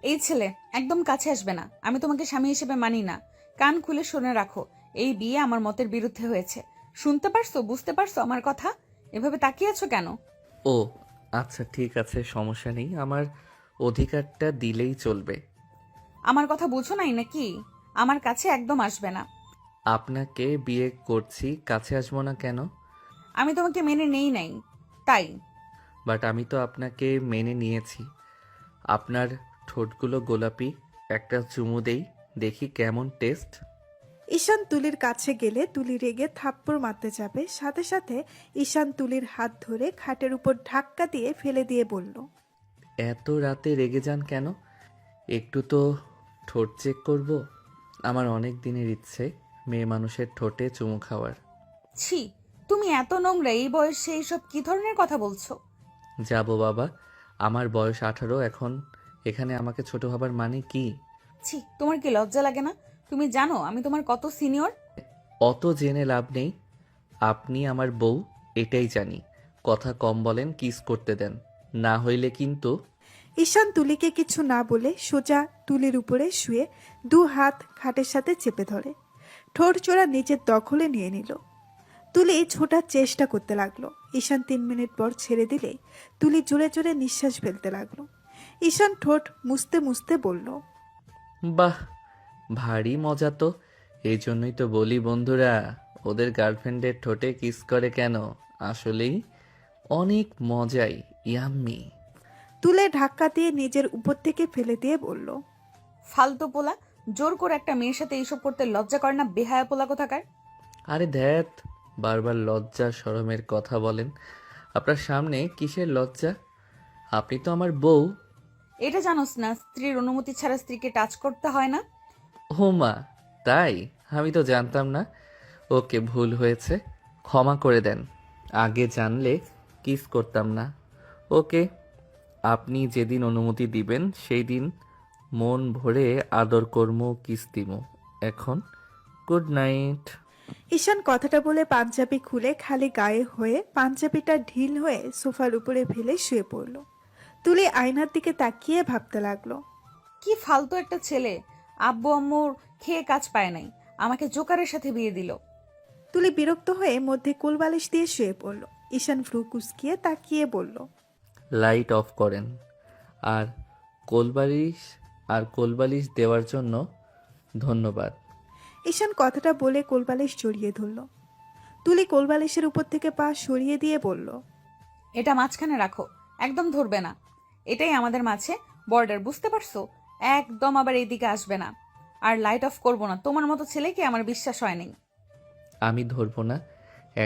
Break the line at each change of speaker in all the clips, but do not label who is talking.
এই ছেলে একদম কাছে আসবে না। আমি তোমাকে স্বামী হিসেবে মানি না। কান খুলে শুনে রাখো, এই বিয়ে আমার মতের বিরুদ্ধে হয়েছে। শুনতে পারছো? বুঝতে পারছো আমার কথা? এভাবে তাকিয়ে আছো কেন?
ও আচ্ছা, ঠিক আছে, সমস্যা নেই। আমার অধিকারটা দিলেই চলবে।
আমার কথা বুঝো নাই নাকি? আমার কাছে একদম আসবে না।
আপনাকে বিয়ে করছি, কাছে আসবো না কেন?
আমি তোমাকে মেনে নেই নাই, তাই।
বাট আমি তো আপনাকে মেনে নিয়েছি। আপনার ঠোঁটগুলো গোলাপি, একটা চুমু দেই, দেখি কেমন টেস্ট।
ঈশান তুলির কাছে গেলে তুলি রেগে থাপ্পড় মারতে যাবে, সাথে সাথে ঈশান তুলির হাত ধরে খাটের উপর ধাক্কা দিয়ে ফেলে দিয়ে বলল,
এত রাতে রেগে যান কেন? একটু তো ঠোঁট চেক করব। আমার অনেক দিনের ইচ্ছে মেয়ে মানুষের ঠোঁটে চুমু খাওয়ার।
ছি, তুমি এত নোংরা এই বয়সে এইসব কি ধরনের কথা বলছো?
যাবো বাবা, আমার বয়স 18, এখন এখানে আমাকে ছোট ভাবার মানে কি?
ছি, তোমার কি লজ্জা লাগে না? তুমি জানো আমি তোমার কত সিনিয়র?
অত জেনে লাভ নেই। আপনি আমার বউ, এটাই জানি। কথা কম বলেন, কিস করতে দেন, না হইলে কিন্তু।
ঈশান তুলিকে কিছু না বলে সোজা তুলির উপরে শুয়ে দু হাত খাটের সাথে চেপে ধরে ঠোঁট চোরা নিজের দখলে নিয়ে নিল। তুলি ছোটার চেষ্টা করতে লাগলো। ঈশান 3 মিনিট পর ছেড়ে দিলে তুলি জোরে জোরে নিঃশ্বাস ফেলতে লাগলো। ঈশান ঠোঁট মুছতে মুছতে বলল,
বাহ, ভারী মজা তো। এই জন্যই তো বলি বন্ধুরা, ওদের গার্লফ্রেন্ডের ঠোঁটে কিস করে কেন। আসলেই অনেক মজাই, ইয়াম্মি।
তুলে ধাক্কা দিয়ে নিজের উপর থেকে ফেলে দিয়ে বলল,
ফালতু পোলা, জোর করে একটা মেয়ের সাথে এইসব করতে লজ্জা করে না? বেহায়া পোলা কোথাকার।
আরে ধ্যাত, বারবার লজ্জা শরমের কথা বলেন। আপনার সামনে কিসের লজ্জা? আপনি তো আমার বউ।
এটা জানোস না স্ত্রীর অনুমতি ছাড়া স্ত্রীকে টাচ করতে হয় না?
ও মা, তাই? আমি তো জানতাম না। ওকে, ভুল হয়েছে, ক্ষমা করে দেন। আগে জানলে কিস করতাম না। ওকে, আপনি যেদিন অনুমতি দিবেন সেই দিন মন ভরে আদর কর্ম, কিস দিমু। এখন গুড নাইট।
ঈশান কথাটা বলে পাঞ্জাবি খুলে খালি গায়ে হয়ে পাঞ্জাবিটা ঢিল হয়ে সোফার উপরে ফেলে শুয়ে পড়ল। তুলি আয়নার দিকে তাকিয়ে ভাবতে লাগলো।
কি ফালতু একটা ছেলে। আব্বু আম্মুর খেয়ে কাজ পায় নাই, আমাকে জোকারের সাথে বিয়ে দিল।
তুলি বিরক্ত হয়ে মধ্যে কোলবালিশ দিয়ে শুয়ে পড়ল। ঈশান ভ্রু কুচকিয়ে তাকিয়ে বলল,
লাইট অফ করেন। আর কোলবালিশ কোলবালিশ দেওয়ার জন্য ধন্যবাদ।
ঈশান কথাটা বলে কোলবালিশ জড়িয়ে ধরল। তুলি কোলবালিশের উপর থেকে পা সরিয়ে দিয়ে বলল,
এটা মাঝখানে রাখো, একদম ধরবে না। এটাই আমাদের মাঝে বর্ডার, বুঝতে পারছো? একদম আবার এইদিকে আসবে না। আর লাইট অফ করবো না, তোমার মতো ছেলেকে আমার বিশ্বাস হয় নাই।
আমি ধরবো না,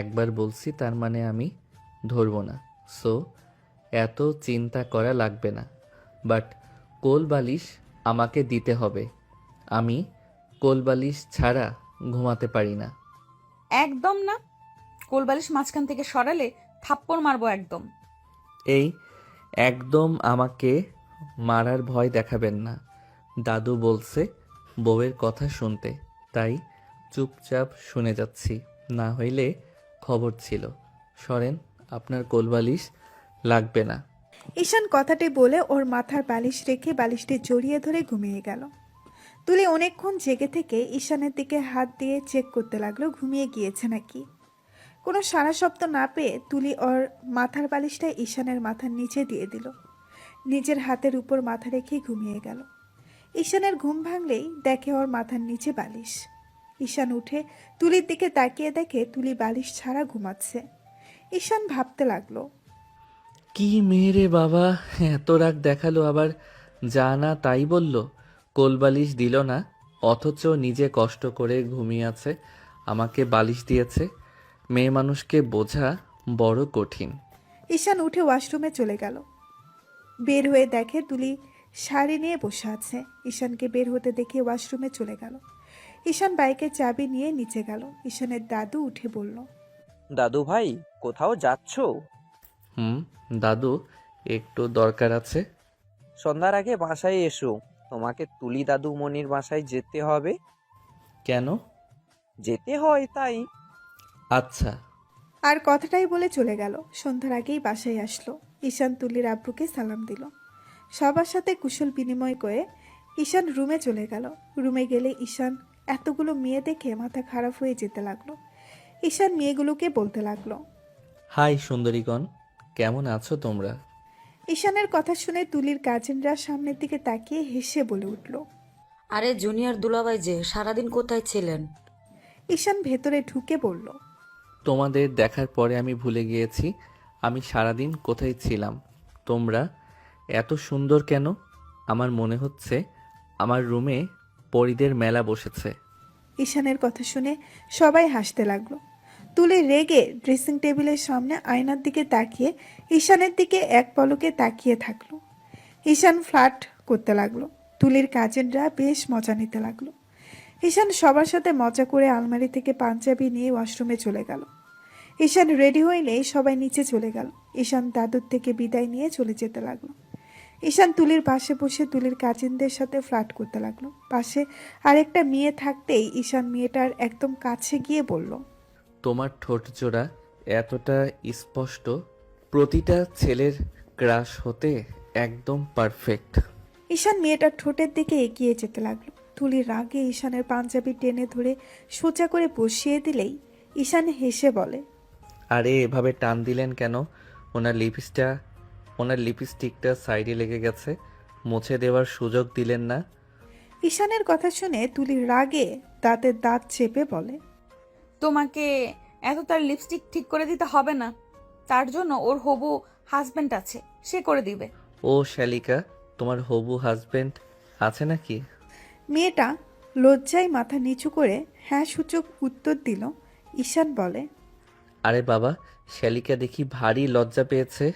একবার বলছি তার মানে আমি ধরবো না। সো এত চিন্তা করা লাগবে না। বাট কোলবালিশ আমাকে দিতে হবে। আমি কোলবালিশ ছাড়া ঘুমাতে পারি না।
একদম না। কোলবালিশ মাঝখান থেকে সরালে থাপ্পড় মারবো একদম।
এই একদম আমাকে মারার ভয় দেখাবেন না। দাদু বলছে বউয়ের কথা শুনতে, তাই চুপচাপ শুনে যাচ্ছি। না হইলে খবর ছিল। সরেন, আপনার কোলবালিশ লাগবে না।
ঈশান কথাটি বলে ওর মাথার বালিশ রেখে বালিশটি জড়িয়ে ধরে ঘুমিয়ে গেল। তুলি অনেকক্ষণ জেগে থেকে ঈশানের দিকে হাত দিয়ে চেক করতে লাগলো ঘুমিয়ে গিয়েছে নাকি। কোনো সারা শব্দ না পেয়ে তুলি ওর মাথার বালিশটা ঈশানের মাথার নিচে দিয়ে দিল। নিজের হাতের উপর মাথা রেখে ঘুমিয়ে গেল। ঈশানের ঘুম ভাঙলেই দেখে ওর মাথার নিচে বালিশ। ঈশান উঠে তুলির দিকে তাকিয়ে দেখে তুলি বালিশ ছাড়া ঘুমাচ্ছে। ঈশান ভাবতে লাগলো,
কি মেয়ে রে বাবা, এত রাগ দেখালো, আবার যা না তাই বলল। কোলবালিশ দিল না, অথচ নিজে কষ্ট করে ঘুমিয়ে আছে, আমাকে বালিশ দিয়েছে। মেয়ে মানুষকে বোঝা বড় কঠিন।
ঈশান উঠে ওয়াশরুমে চলে গেল। বের হয়ে দেখে তুলি শাড়ি নিয়ে বসে আছে। ঈশানকে বের হতে দেখে ওয়াশরুমে চলে গেল। ঈশান বাইকের চাবি নিয়ে নিচে গেল। ঈশানের দাদু উঠে বলল,
দাদু ভাই, কোথাও যাচ্ছো?
হুম, দাদু, একটু দরকার আছে।
সন্ধ্যার আগে বাসায় এসো, তোমাকে তুলি দাদু মনির বাসায় যেতে হবে।
কেন?
যেতে হয় তাই।
আচ্ছা।
আর কথাটাই বলে চলে গেল। সন্ধ্যার আগেই বাসায় আসলো। ঈশান তুলির আব্বুকে সালাম দিল। সবার সাথে কুশল বিনিময় করে ঈশান রুমে চলে গেল। রুমে গেলে ঈশান এতগুলো মেয়ে দেখে মাথা খারাপ হয়ে যেতে লাগলো। ঈশান মেয়েগুলোকে বলতে লাগলো।
হাই সুন্দরীগণ, কেমন আছো তোমরা?
ঈশানের কথা শুনে তুলির কাজিনরা সামনের দিকে তাকিয়ে হেসে বলে উঠল।
আরে জুনিয়র দুলাভাই যে সারাদিন কোথায় ছিলেন?
ঈশান ভেতরে ঢুকে বলল।
তোমাদের দেখার পরে আমি ভুলে গিয়েছি আমি সারাদিন কোথায় ছিলাম। তোমরা এত সুন্দর কেন? আমার মনে হচ্ছে আমার রুমে পরীদের মেলা বসেছে।
ঈশানের কথা শুনে সবাই হাসতে লাগলো। তুলি রেগে ড্রেসিং টেবিলের সামনে আয়নার দিকে তাকিয়ে ঈশানের দিকে এক পলকে তাকিয়ে থাকলো। ঈশান ফ্লার্ট করতে লাগলো। তুলির কাজিনরা বেশ মজা নিতে লাগলো। ঈশান সবার সাথে মজা করে আলমারি থেকে পাঞ্জাবি নিয়ে ওয়াশরুমে চলে গেল। ঈশান রেডি হইলেই সবাই নিচে চলে গেল। ঈশান দাদুর থেকে বিদায় নিয়ে চলে যেতে লাগলো। ঈশান তুলির পাশে বসে তুলির কাজিনদের সাথে ফ্লার্ট করতে লাগলো। পাশে আরেকটা মেয়ে থাকতেই ঈশান মেয়েটার একদম কাছে গিয়ে বলল।
তোমার ঠোঁট জোড়া এতটা স্পষ্ট, প্রতিটা ছেলের ক্রাশ হতে একদম পারফেক্ট।
ঈশান মেয়েটার ঠোঁটের দিকে এগিয়ে যেতে লাগলো। তুলির রাগে ঈশানের পাঞ্জাবি টেনে ধরে সোজা করে বসিয়ে দিলেই ঈশান হেসে বলে।
আরে এভাবে টান দিলেন কেন? ওনার লিপস্টিকটা সাইডে লেগে গেছে, মুছে দেওয়ার সুযোগ দিলেন না।
ঈশানের কথা শুনে তুলির রাগে দাঁতের দাঁত চেপে বলে।
তোমাকে এত তার লিপস্টিক ঠিক করে দিতে হবে না, তার জন্য ওর হবু হাজবেন্ড আছে, সে করে দিবে।
ও শালিকা, তোমার হবু হাজবেন্ড আছে নাকি?
মেয়েটা লজ্জায় মাথা নিচু করে হ্যাঁ সূচক উত্তর দিল। ঈশান বলে।
আরে বাবা, শালিকা দেখি ভারী লজ্জা পেয়েছে।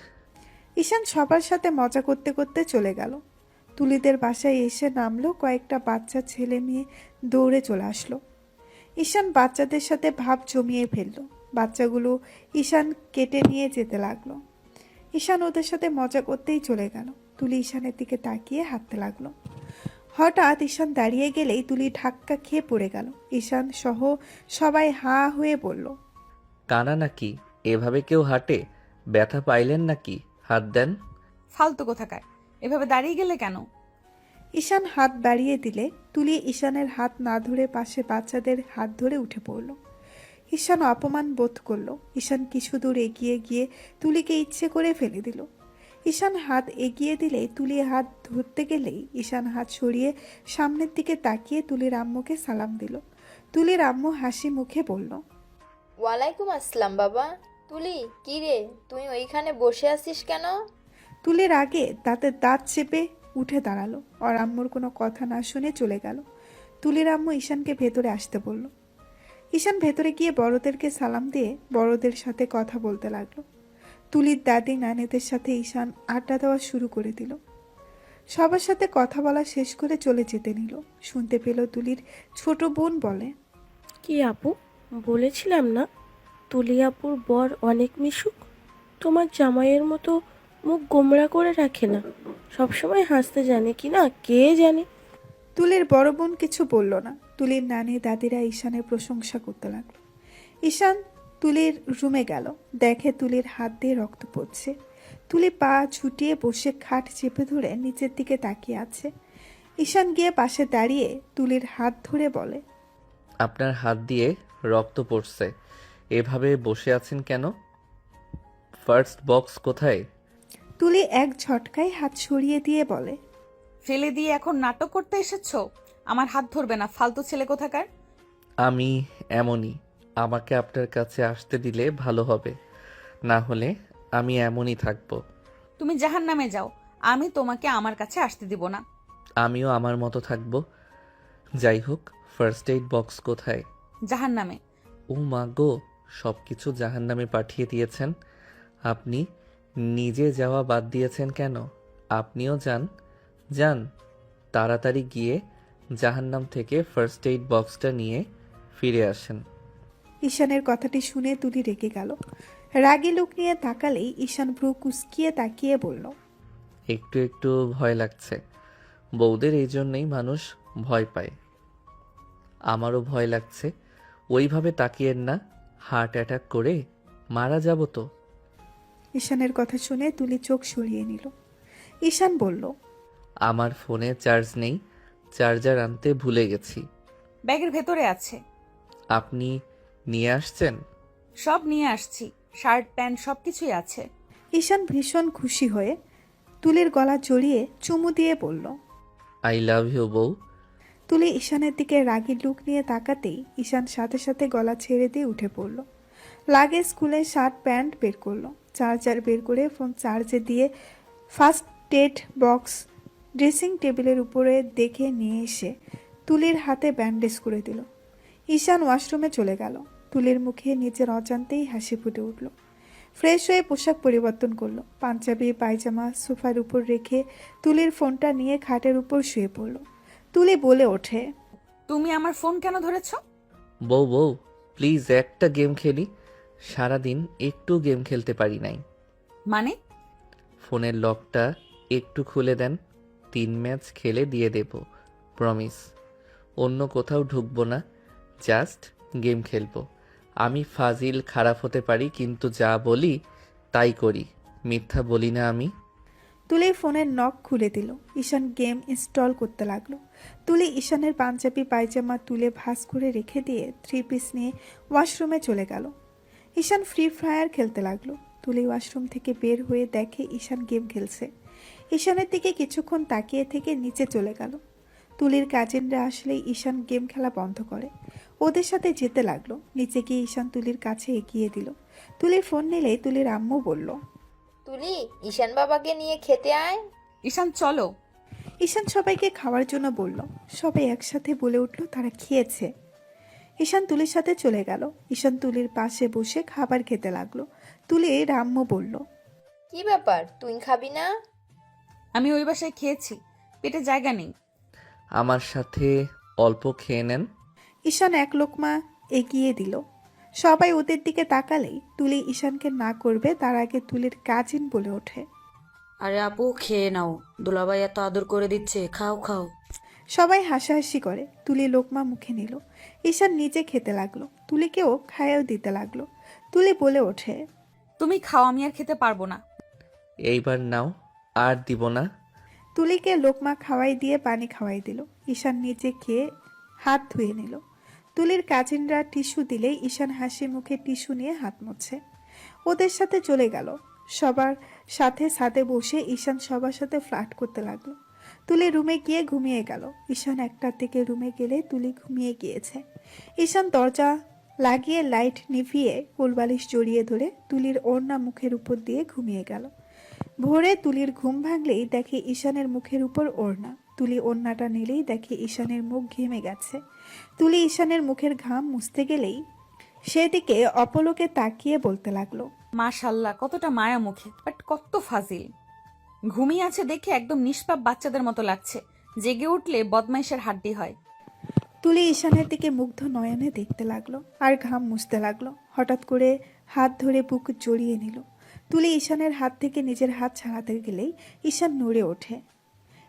ঈশান সবার সাথে মজা করতে করতে চলে গেল। তুলিদের বাসায় এসে নামলো। কয়েকটা বাচ্চা ছেলে মেয়ে দৌড়ে চলে আসলো। ঈশান বাচ্চাদের সাথে ভাব জমিয়ে ফেললো। বাচ্চাগুলো ঈশান কেটে নিয়ে যেতে লাগলো। ঈশান ওদের সাথে মজা করতেই চলে গেল। তুলি ঈশানের দিকে তাকিয়ে হাঁটতে লাগলো। হঠাৎ ঈশান দাঁড়িয়ে গেলেই তুলি ধাক্কা খেয়ে পড়ে গেল। ঈশান সহ সবাই হাঁ হয়ে বলল।
কানা নাকি? এভাবে কেউ হাঁটে? ব্যথা পাইলেন নাকি? হাত দেন।
ফালতু কোথাকার, এভাবে দাঁড়িয়ে গেলে কেন?
ঈশান হাত বাড়িয়ে দিলে তুলি ঈশানের হাত না ধরে পাশে বাচ্চাদের হাত ধরে উঠে পড়ল। ঈশান অপমান বোধ করলো। ঈশান কিছু দূর এগিয়ে গিয়ে তুলিকে ইচ্ছে করে ফেলে দিল। ঈশান হাত এগিয়ে দিলে তুলি হাত ধরতে গেলেই ঈশান হাত সরিয়ে সামনের দিকে তাকিয়ে তুলির আম্মুকে সালাম দিল। তুলির আম্মু হাসি মুখে বলল।
ওয়ালাইকুম আসসালাম বাবা। তুলি, কি রে, তুই ওইখানে বসে আছিস কেন?
তুলির আগে দাঁতের দাঁত চেপে উঠে দাঁড়ালো। আর আম্মুর কোনো কথা না শুনে চলে গেল। তুলির আম্মু ঈশানকে ভেতরে আসতে বলল। ঈশান ভেতরে গিয়ে বড়দেরকে সালাম দিয়ে বড়দের সাথে কথা বলতে লাগলো। তুলির দাদি নানিদের সাথে ঈশান আড্ডা দেওয়া শুরু করে দিল। সবার সাথে কথা বলা শেষ করে চলে যেতে নিল। শুনতে পেল তুলির ছোট বোন বলে।
কি আপু, বলেছিলাম না তুলি আপুর বর অনেক মিশুক? তোমার জামাইয়ের মতো মুখ গোমড়া করে রাখে না, সবসময় হাসতে জানে কি না কে জানে।
তুলির বড় বোন কিছু বলল না। তুলির নানি দাদিরা ঈশানের প্রশংসা করতে লাগলো। ঈশান তুলির রুমে গেল। দেখে তুলির হাত দিয়ে রক্ত পড়ছে। তুলি পা ছুটিয়ে বসে খাট চেপে ধরে নিচের দিকে তাকিয়ে আছে। ঈশান গিয়ে পাশে দাঁড়িয়ে তুলির হাত ধরে বলে।
আপনার হাত দিয়ে রক্ত পড়ছে, এভাবে বসে আছেন কেন? ফার্স্ট বক্স কোথায়?
তুলি এক ঝটকায় হাত সরিয়ে দিয়ে বলে।
ফেলে দিয়ে এখন নাটক করতে এসেছো? আমার হাত ধরবে না, ফালতু ছেলে কোথাকার।
আমি এমনই, আমাকে আপনার কাছে আসতে দিলে ভালো হবে, না হলে আমি এমনই থাকবো।
তুমি জাহান্নামে যাও, আমি তোমাকে আমার কাছে আসতে দিব না।
আমিও আমার মতো থাকবো। যাই হোক, ফার্স্ট এইড বক্স কোথায়?
জাহান্নামে।
ও মা গো, সব কিছু জাহান্নামে পাঠিয়ে দিয়েছেন। আপনি নিজে যাওয়া বাদ দিয়েছেন কেন? আপনিও যান, যান তাড়াতাড়ি গিয়ে জাহান্নাম থেকে ফার্স্ট এইড বক্সটা নিয়ে ফিরে আসেন।
ঈশানের কথাটি শুনে তুলি রেগে গেল। রাগী লোক নিয়ে তাকালেই ঈশান ভ্রু কুঁচকিয়ে তাকিয়ে বলল।
একটু একটু ভয় লাগছে। বউদের এই জন্যই মানুষ ভয় পায়। আমারও ভয় লাগছে। ওইভাবে তাকিয়েন না, হার্ট অ্যাটাক করে মারা যাব তো।
ঈশানের কথা শুনে তুলি চোখ সরিয়ে নিল। ঈশান বলল।
আমার ফোনে চার্জ নেই, চার্জার আনতে ভুলে গেছি।
ব্যাগের ভেতরে আছে।
আপনি নিয়ে আসছেন?
সব নিয়ে আসছি, শার্ট প্যান্ট সব কিছুই আছে।
ঈশান ভীষণ খুশি হয়ে তুলির গলা জড়িয়ে চুমু দিয়ে বলল।
আই লাভ ইউ বউ।
তুলি ঈশানের দিকে রাগী লুক নিয়ে তাকাতেই ঈশান সাথে সাথে গলা ছেড়ে দিয়ে উঠে পড়ল। লাগেজ স্কুলে শার্ট প্যান্ট বের করলো, চার্জার বের করে ফোন চার্জে দিয়ে ফার্স্ট এড বক্স ড্রেসিং টেবিলের উপরে দেখে নিয়ে এসে তুলির হাতে ব্যান্ডেজ করে দিল। ঈশান ওয়াশরুমে চলে গেল। তুলির মুখে নিজের অজান্তেই হাসি ফুটে উঠল। ফ্রেশ হয়ে পোশাক পরিবর্তন করলো, পাঞ্জাবি পায়জামা সোফার উপর রেখে তুলির ফোনটা নিয়ে খাটের উপর শুয়ে পড়ল। তুলি বলে ওঠে,
তুমি আমার ফোন কেন ধরেছ?
বউ বউ প্লিজ একটা গেম খেলি, সারাদিন একটু গেম খেলতে পারি নাই।
মানে?
ফোনের লকটা একটু খুলে দেন, 3 ম্যাচ খেলে দিয়ে দেব, প্রমিস। অন্য কোথাও ঢুকবো না, জাস্ট গেম খেলবো। আমি ফাজিল খারাপ হতে পারি, কিন্তু যা বলি তাই করি, মিথ্যা বলি না আমি।
তুলি ফোনের নক খুলে দিল। ঈশান গেম ইনস্টল করতে লাগলো। তুলি ঈশানের পাঞ্জাবি পায়জামা তুলে ভাঁজ করে রেখে দিয়ে 3 পিস নিয়ে ওয়াশরুমে চলে গেল। ঈশান ফ্রি ফায়ার খেলতে লাগলো। তুলি ওয়াশরুম থেকে বের হয়ে দেখে ঈশান গেম খেলছে। ঈশানের দিকে কিছুক্ষণ তাকিয়ে থেকে নিচে চলে গেল। তুলির কাজিনরা আসলেই ঈশান গেম খেলা বন্ধ করে ওদের সাথে যেতে লাগলো। নিচে গিয়ে ঈশান তুলির কাছে এগিয়ে দিল। তুলির ফোন নিলেই তুলির আম্মু বলল,
তুলি ঈশান বাবাকে নিয়ে খেতে আয়।
ঈশান চলো।
ঈশান সবাইকে খাওয়ার জন্য বলল। সবাই একসাথে বলে উঠল তারা খেয়েছে। ঈশান তুলির সাথে চলে গেল। ঈশান তুলির পাশে বসে খাবার খেতে লাগলো। তুলি আম্মু বলল,
কি ব্যাপার, তুই খাবি না?
আমি ওই বাসায় খেয়েছি, পেটে জায়গা নেই।
আমার সাথে অল্প খেয়ে নেন।
ঈশান এক লোকমা এগিয়ে দিল। সবাই ওদের দিকে তাকালেই তুলি ঈশানকে না করবে তার আগে তুলির কাজিন বলে ওঠে,
আরে আপু খেয়ে নাও, দুলাভাই এত আদর করে দিচ্ছে, খাও খাও।
সবাই হাসাহাসি করে। তুলি লোকমা মুখে নিল। ঈশান নিজে খেতে লাগলো, তুলিকেও খাইয়েও দিতে লাগলো। তুলি বলে ওঠে,
তুমি খাও, আমি আর খেতে পারবো না।
এইবার নাও, আর দিব না।
তুলিকে লোকমা খাওয়াই দিয়ে পানি খাওয়াই দিল। ঈশান নিজে খেয়ে হাত ধুয়ে নিল। তুলির কাজিনরা টিস্যু দিলেই ঈশান হাসি মুখে টিস্যু নিয়ে হাত মুছছে। ওদের সাথে চলে গেল। সবার সাথে ছাদে বসে ঈশান সবার সাথে ফ্লার্ট করতে লাগলো। তুলি রুমে গিয়ে ঘুমিয়ে গেল। ঈশান 1টার দিকে রুমে গেলে তুলি ঘুমিয়ে গিয়েছে। ঈশান দরজা লাগিয়ে লাইট নিভিয়ে কোলবালিশ জড়িয়ে ধরে তুলির ওড়না মুখের উপর দিয়ে ঘুমিয়ে গেল। ভোরে তুলির ঘুম ভাঙলেই দেখে ঈশানের মুখের উপর ওড়না। তুলি ওড়নাটা নিলেই দেখে ঈশানের মুখ ঘেমে গেছে। তুলি ঈশানের মুখের ঘাম মুছতে গেলেই সেদিকে অপলকে তাকিয়ে বলতে লাগলো,
মাশাল্লাহ, কতটা মায়া মুখে, বাট কত ফাজিল। ঘুমিয়ে আছে দেখে একদম নিষ্পাপ বাচ্চাদের মতো লাগছে, জেগে উঠলে বদমাইশের হাড্ডি হয়।
তুলি ঈশানের দিকে মুগ্ধ নয়নে দেখতে লাগলো আর ঘাম মুছতে লাগলো। হঠাৎ করে হাত ধরে বুক জড়িয়ে নিল। তুলি ঈশানের হাত থেকে নিজের হাত ছাড়াতে গেলেই ঈশান নড়ে ওঠে।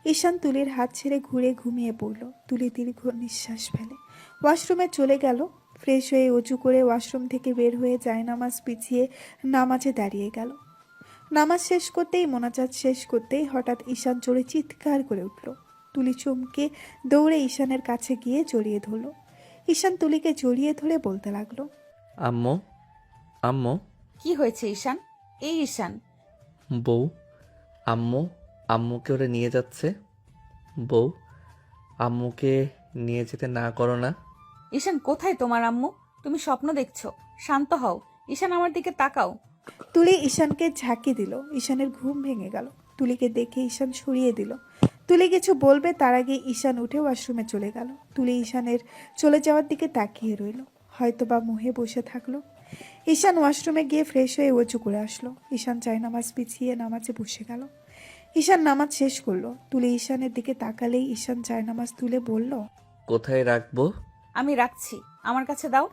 ঈশান তুলির হাত ছেড়ে ঘুরে ঘুমিয়ে পড়ল। তুলি দীর্ঘ নিঃশ্বাস ফেলে ওয়াশরুমে চলে গেল। ফ্রেশ হয়ে উঁচু করে ওয়াশরুম থেকে বের হয়ে জায়নামাজ পিছিয়ে নামাজে দাঁড়িয়ে গেল। নামাজ শেষ করতেই মোনাজাত শেষ করতেই হঠাৎ ঈশান জোরে চিৎকার করে উঠল। তুলি চমকে দৌড়ে ঈশানের কাছে গিয়ে জড়িয়ে ধরল। ঈশান তুলিকে জড়িয়ে ধরে বলতে লাগলো,
আম্মু, আম্মু।
কি হয়েছে ঈশান? এই ঈশান,
বউ, আম্মু, আম্মুকে ওরা নিয়ে যাচ্ছে। বউ, আম্মুকে নিয়ে যেতে না করো না।
ঈশান কোথায় তোমার আম্মু? তুমি স্বপ্ন দেখছো, শান্ত হও। ঈশান আমার দিকে তাকাও।
তুলি ঈশানকে ঝাঁকি দিল। ঈশানের ঘুম ভেঙে গেল। তুলিকে দেখে ঈশান সরিয়ে দিল। তুলি কিছু বলবে তার আগে ঈশান উঠে ওয়াশরুমে চলে গেল। তুলি ঈশানের চলে যাওয়ার দিকে তাকিয়ে রইল, হয়তোবা মোহে বসে থাকলো। ঈশান ওয়াশরুমে গিয়ে ফ্রেশ হয়ে উঁচু করে আসলো। ঈশান নামাজ পিছিয়ে নামাজে বসে গেল। ঈশান নামাজ শেষ করলো। তুলি ঈশানের দিকে তাকালেই ঈশান নামাজ তুলে বলল,
কোথায় রাখবো?
আমি রাখছি, আমার কাছে দাও।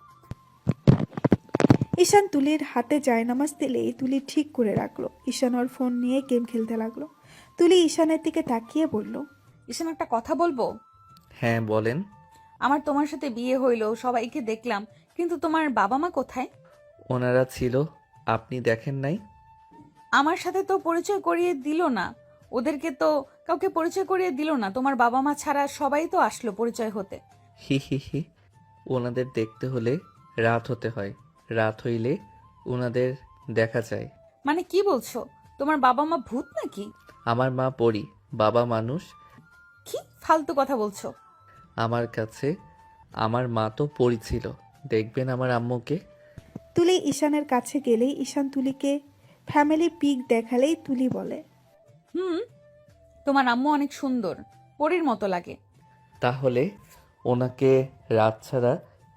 ঈশান তুলির হাতে জায়নামাজ দিলেই তুলি ঠিক করে রাখলো। ঈশান ওর ফোন নিয়ে গেম খেলতে লাগলো। তুলি ঈশানের দিকে তাকিয়ে বলল,
ঈশান একটা কথা বলবো?
হ্যাঁ বলেন।
আমার তোমার সাথে বিয়ে হইলো, সবাইকে দেখলাম, কিন্তু তোমার বাবা মা কোথায়?
ওনারা ছিল, আপনি দেখেন নাই?
আমার সাথে তো পরিচয় করিয়ে দিল না। ওদেরকে তো কাউকে পরিচয় করিয়ে দিল না, তোমার বাবা মা ছাড়া সবাই তো আসলো পরিচয় হতে।
হি হি হি। ওনাদের দেখতে হলে রাত হতে হয়, রাত হইলে ওনাদের দেখা যায়।
মানে কি বলছো? তোমার বাবা মা ভূত নাকি?
আমার মা পড়ি, বাবা মানুষ।
কি ফালতু কথা বলছো?
আমার কাছে আমার মা তো পড়ি ছিল। দেখবেন আমার আম্মুকে।
তুলি ঈশানের কাছে গেলেই ঈশান তুলিকে ফ্যামিলি পিক দেখালেই তুলি বলে,
হুম, তোমার আম্মু অনেক সুন্দর, পরীর মতো লাগে।
তাহলে ওনাকে রাত ছাড়া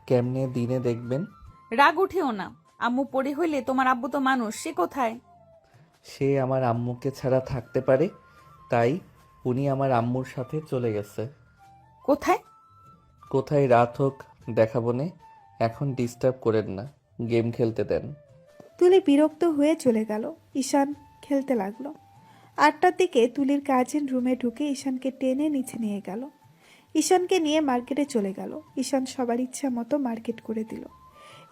কেমনে দিনে দেখবেন?
রাগ উঠেও না, আম্মু পরী হইলে তোমার আব্বু তো মানুষ, সে কোথায়?
সে আমার আম্মুকে ছাড়া থাকতে পারে, তাই উনি আমার আম্মুর সাথে চলে গেছে।
কোথায়?
কোথায় রাত হোক দেখাবো নে, এখন ডিস্টার্ব করেন না, গেম খেলতে দেন।
তুলি বিরক্ত হয়ে চলে গেল। ঈশান খেলতে লাগলো। 8টার দিকে তুলির কাজিন রুমে ঢুকে ঈশানকে টেনে নিচে নিয়ে গেল। ঈশানকে নিয়ে মার্কেটে চলে গেল। ঈশান সবার ইচ্ছা মতো মার্কেট করে দিল।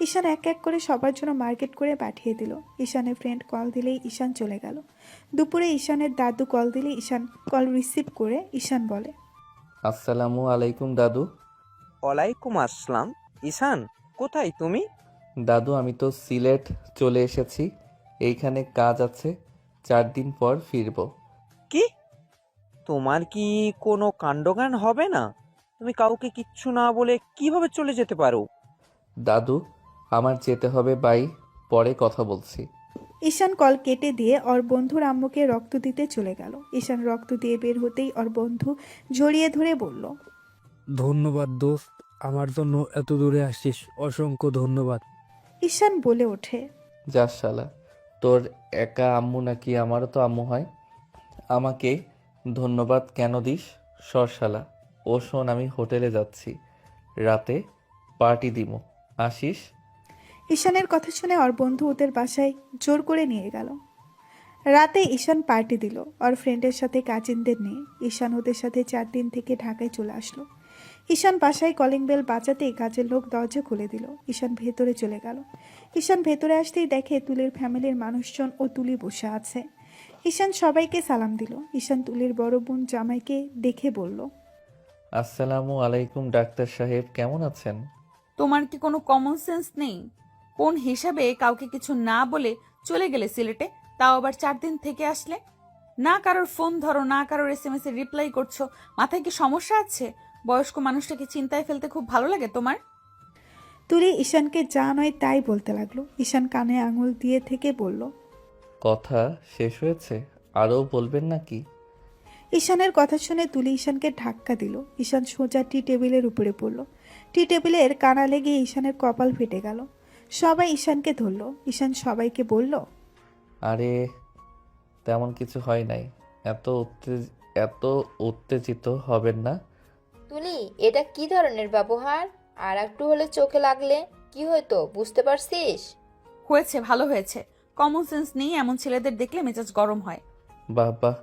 ঈশান এক এক করে সবার জন্য মার্কেট করে পাঠিয়ে দিল। ঈশানের ফ্রেন্ড কল দিলেই ঈশান চলে গেল। দুপুরে ঈশানের দাদু কল দিলে ঈশান কল রিসিভ করে ঈশান বলে,
আসসালামু আলাইকুম দাদু।
ওয়ালাইকুম আসসালাম। ঈশান, কোথায় তুমি?
দাদু আমি তো সিলেট চলে এসেছি, এইখানে কাজ আছে, 4 দিন পর ফিরবো।
কি, তোমার কি কোনো কাণ্ডজ্ঞান হবে না? তুমি কাউকে কিচ্ছু না বলে কিভাবে চলে যেতে পারো?
দাদু আমার যেতে হবে, বাই, পরে কথা বলছি।
ঈশান কল কেটে দিয়ে ওর বন্ধুর আম্মুকে রক্ত দিতে চলে গেল। ঈশান রক্ত দিয়ে বের হতেই ওর বন্ধু জড়িয়ে ধরে বলল,
ধন্যবাদ দোস্ত, আমার জন্য এত দূরে আসিস, অসংখ্য ধন্যবাদ।
ঈশান বলে ওঠে,
যা শালা, তোর একা আম্মু নাকি আমারও তো আম্মু হয়, আমাকে ধন্যবাদ কেন দিস? সর শালা। ও শোন, আমি হোটেলে যাচ্ছি, রাতে পার্টি দিমু, আসিস?
ঈশানের কথা শুনে ওর বন্ধু ওদের বাসায় জোর করে নিয়ে গেল। রাতে ঈশান পার্টি দিল ওর ফ্রেন্ডের সাথে, কাজিনদের নিয়ে। ঈশান ওদের সাথে 4 দিন থেকে ঢাকায় চলে আসলো। ঈশান বাসায় কলিং বেল বাজাতেই কাজের লোক দরজা খুলে দিল। ঈশান ভেতরে চলে গেল। ঈশান ভেতরে আসতেই দেখে তুলির ফ্যামিলির মানুষজন ও তুলি বসে আছে। ঈশান সবাইকে সালাম দিল। ঈশান তুলির বড় বোন জামাইকে দেখে বলল,
আসসালামু আলাইকুম ডাক্তার সাহেব, কেমন আছেন?
তোমার কি কোনো কমন সেন্স নেই? কোন হিসাবে কাউকে কিছু না বলে চলে গেলে সিলেটে, তাও আবার 4 দিন থেকে আসলে? না কারোর ফোন ধরো, না কারোর SMS এর রিপ্লাই করছো, মাথায় কি সমস্যা আছে? বয়স্ক মানুষটাকে চিন্তায় ফেলতে খুব ভালো লাগে তোমার?
তুলি ঈশানকে যা নয় তাই বলতে লাগলো। ঈশান কানে আঙুল দিয়ে থেকে বলল,
কথা শেষ হয়েছে, আরও বলবেন নাকি?
ঈশানের কথা শুনে তুলি ঈশানকে ধাক্কা দিল। ঈশান সোজা টি টেবিলের উপরে পড়ল। টি টেবিলের কানা লেগে ঈশানের কপাল ফেটে গেল। সবাই ঈশানকে ধরল। ঈশান সবাইকে বলল,
আরে তেমন কিছু হয় নাই, এত উত্তেজিত হবেন না।
তুলি, এটা কি ধরনের ব্যবহার? আর একটু হলে চোখে লাগলে কি হতো বুঝতে পারছিস?
হয়েছে, ভালো হয়েছে। কমন সেন্স নেই এমন ছেলেদের দেখলে মেজাজ গরম হয়।
বাহ বাহ,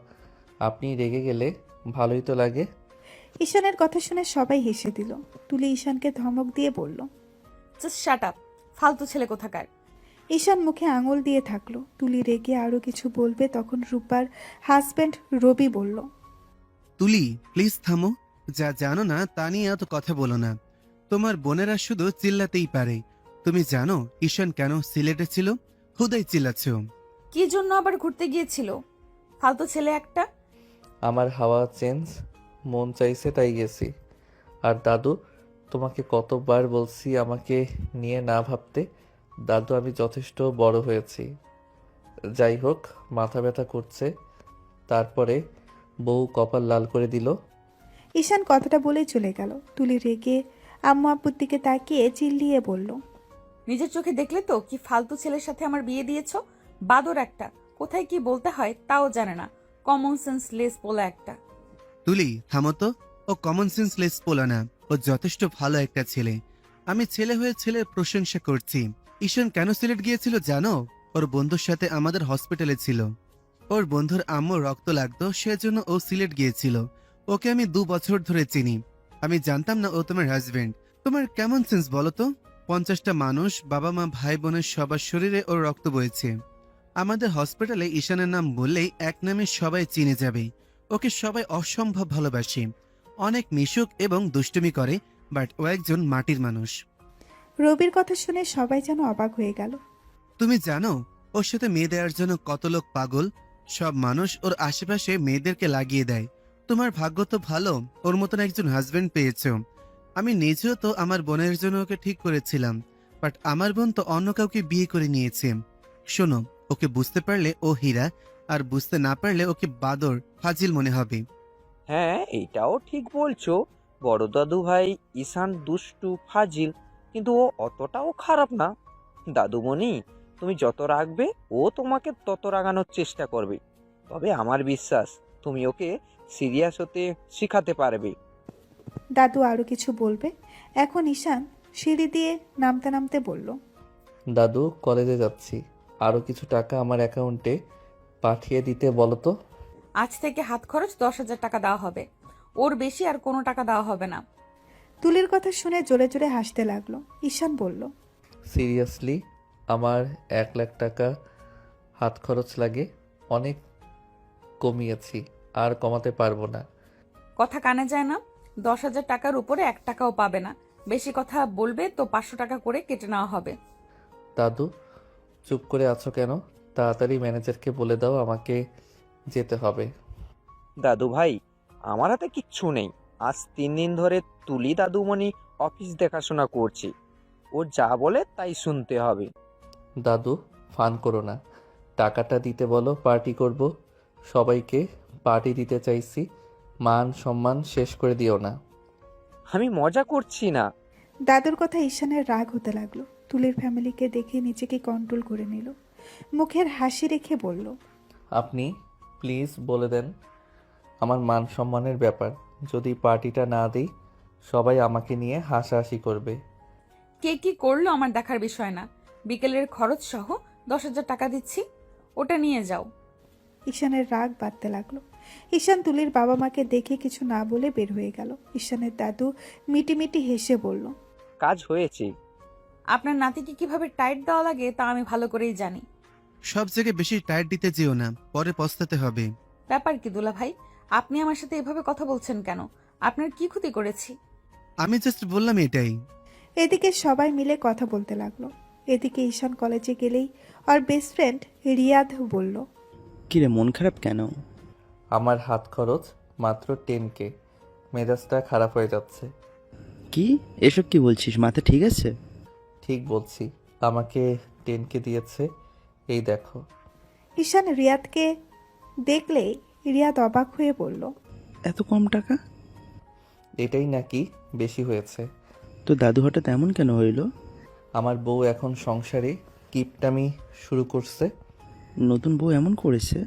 আপনি রেগে গেলে ভালোই তো লাগে।
ঈশানের কথা শুনে সবাই হেসে দিল। তুলি ঈশানকে ধমক দিয়ে বলল,
জাস্ট শাট আপ, ফালতু ছেলে কোথাকার।
ঈশান মুখে আঙুল দিয়ে থাকলো। তুলি রেগে আরো কিছু বলবে, তখন রূপার হাজবেন্ড রবি বলল,
তুলি প্লিজ থামো, যা জানো না তা নিয়ে এত কথা বলো না। তোমার বোনেরা শুধু চিল্লাতেই পারে। তুমি জানো ঈশান কেন সিলেটে ছিল? হুদাই চিল্লাচ্ছ।
কি জন্য আবার ঘুরতে গিয়েছিল? ফালতু ছেলে একটা।
আমার হাওয়া চেঞ্জ, মন চাইছে তাই গেছি। আর দাদু, তোমাকে কতবার বলছি আমাকে নিয়ে না ভাবতে। দাদু আমি যথেষ্ট বড় হয়েছি। যাই হোক, মাথা ব্যথা করছে। তারপরে বউ কপাল লাল করে দিল।
ঈশান কথাটা বলেই চলে গেল। তুলি রেগে আম্মু আব্বুর দিকে তাকিয়ে চিল্লিয়ে বলল,
নিজের চোখে দেখলে তো কি ফালতু ছেলের সাথে আমার বিয়ে দিয়েছো? বাদর একটা, কোথায় কি বলতে হয় তাও জানে না, কমন সেন্স লেস পোলা একটা।
তুলি থামো তো, ও কমন সেন্স লেস পোলা না, ও যথেষ্ট ভালো একটা ছেলে। আমি ছেলে হয়ে ছেলের প্রশংসা করছি। ঈশান কেন সিলেট গিয়েছিল জানো? ওর বন্ধুর সাথে আমাদের হসপিটালে ছিল। ওর বন্ধুর আম্মু রক্ত লাগতো, সেজন্য ও সিলেট গিয়েছিল। ওকে আমি 2 বছর ধরে চিনি। আমি জানতাম না ও তোমার হাজবেন্ড। তোমার কেমন সেন্স বলো তো? 50টা মানুষ, বাবা মা ভাই বোনের সবার শরীরে ওর রক্ত বইছে। আমাদের হসপিটালে ঈশানের নাম বললেই এক নামে সবাই চিনে যাবে। ও ওকে সবাই অসম্ভব ভালোবাসে। অনেক মিশুক এবং দুষ্টুমি করে, বাট ও একজন মাটির মানুষ।
রবির কথা শুনে সবাই যেন অবাক হয়ে গেল।
তুমি জানো ওর সাথে মেয়ে দেওয়ার জন্য কত লোক পাগল? সব মানুষ ওর আশেপাশে মেয়েদেরকে লাগিয়ে দেয়। তোমার ভাগ্য তো ভালো, ওর মতন একজন হাজবেন্ড পেয়েছো। আমি নিজেও তো আমার বোনের জন্য ওকে ঠিক করেছিলাম, বাট আমার বোন তো অন্য কাউকে বিয়ে করে নিয়েছে। শোনো, ওকে বুঝতে পারলে ও হীরা, আর বুঝতে না পারলে ওকে বাদর ফাজিল মনে হবে।
হ্যাঁ, এটাও ঠিক বলছো। বড় দাদু ভাই ঈশান দুষ্টু ফাজিল, কিন্তু ও অতটাও খারাপ না। দাদুমণি, তুমি যত রাখবে ও তোমাকে তত রাগানোর চেষ্টা করবে। তবে আমার বিশ্বাস তুমি ওকে সিরিয়াস হতে শেখাতে পারবে।
দাদু আরো কিছু বলবে, এখন ঈশান সিঁড়ি দিয়ে নামতে নামতে বলল,
দাদু, কলেজে যাচ্ছি, আরও কিছু টাকা আমার অ্যাকাউন্টে পাঠিয়ে দিতে বলো তো।
আজ থেকে হাত খরচ 10,000 টাকা দেওয়া হবে, ওর বেশি আর কোনো টাকা দেওয়া হবে না।
তুলির কথা শুনে জোরে জোরে হাসতে লাগলো। ঈশান বলল,
সিরিয়াসলি? আমার 1,00,000 টাকা হাত খরচ লাগে, অনেক কমিয়েছি, আর কমাতে পারবো না।
কথা কানে যায় না? 10,000 টাকার উপরে 1 টাকাও পাবে না। বেশি কথা বলবে তো 500 টাকা করে কেটে নেওয়া হবে।
দাদু, চুপ করে আছো কেন? তাড়াতাড়ি ম্যানেজারকে বলে দাও আমাকে যেতে হবে।
দাদু ভাই, আমার হাতে কিচ্ছু নেই। আজ 3 দিন ধরে তুলি দাদুমণি অফিস দেখাশোনা করছি। ও যা বলে তাই শুনতে হবে।
দাদু, ফান করো না, টাকাটা দিতে বলো, পার্টি করব। সবাইকে পার্টি দিতে চাইছি, মান সম্মান শেষ করে দিও না।
আমি মজা করছি না।
দাদুর কথা ঈশানের রাগ হতে লাগলো। তুলির ফ্যামিলিকে দেখে নিজেকে কন্ট্রোল করে নিল। মুখের হাসি রেখে বলল,
আপনি প্লিজ বলে দেন, আমার মান সম্মানের ব্যাপার, যদি পার্টিটা না দিই সবাই আমাকে নিয়ে হাসাহাসি করবে।
কে কি করলো আমার দেখার বিষয় না। বিকেলের খরচ সহ 10,000 টাকা দিচ্ছি, ওটা নিয়ে যাও।
ঈশানের রাগ বাড়তে লাগলো। ঈশান তুলির বাবা মাকে দেখে কিছু না বলে বের হয়ে গেল। ঈশানের দাদু মিটিমিটি হেসে বলল,
কাজ হয়েছে।
আপনার নাতিকে কিভাবে টাইট দেওয়া লাগে তা আমি ভালো করেই জানি।
সব জায়গায় বেশি টাইট দিতে যেও না, পরে পস্তাতে হবে।
ব্যাপার কি দুলা ভাই, আপনি আমার সাথে এভাবে কথা বলছেন কেন? আপনার কি ক্ষতি করেছি?
আমি জাস্ট বললাম এটাই।
এদিকে সবাই মিলে কথা বলতে লাগলো। এদিকে ঈশান কলেজে গেলেই ওর বেস্ট ফ্রেন্ড রিয়াদ বলল,
কিরে, মন খারাপ কেন?
আমার হাত খরচ মাত্র 10K, মেজাজটা খারাপ হয়ে যাচ্ছে।
কি এসব কি বলছিস? মাথা ঠিক আছে?
ঠিক বলছি, আমাকে 10K দিয়েছে, এই দেখো।
ঈশান রিয়াদকে দেখলেই রিয়াদ অবাক হয়ে বলল,
এত কম টাকা?
এটাই নাকি বেশি হয়েছে?
তো দাদু হঠাৎ এমন কেন হইল?
আমার বউ এখন সংসারে কিপটামি শুরু করছে।
নতুন বউ এমন করেছে?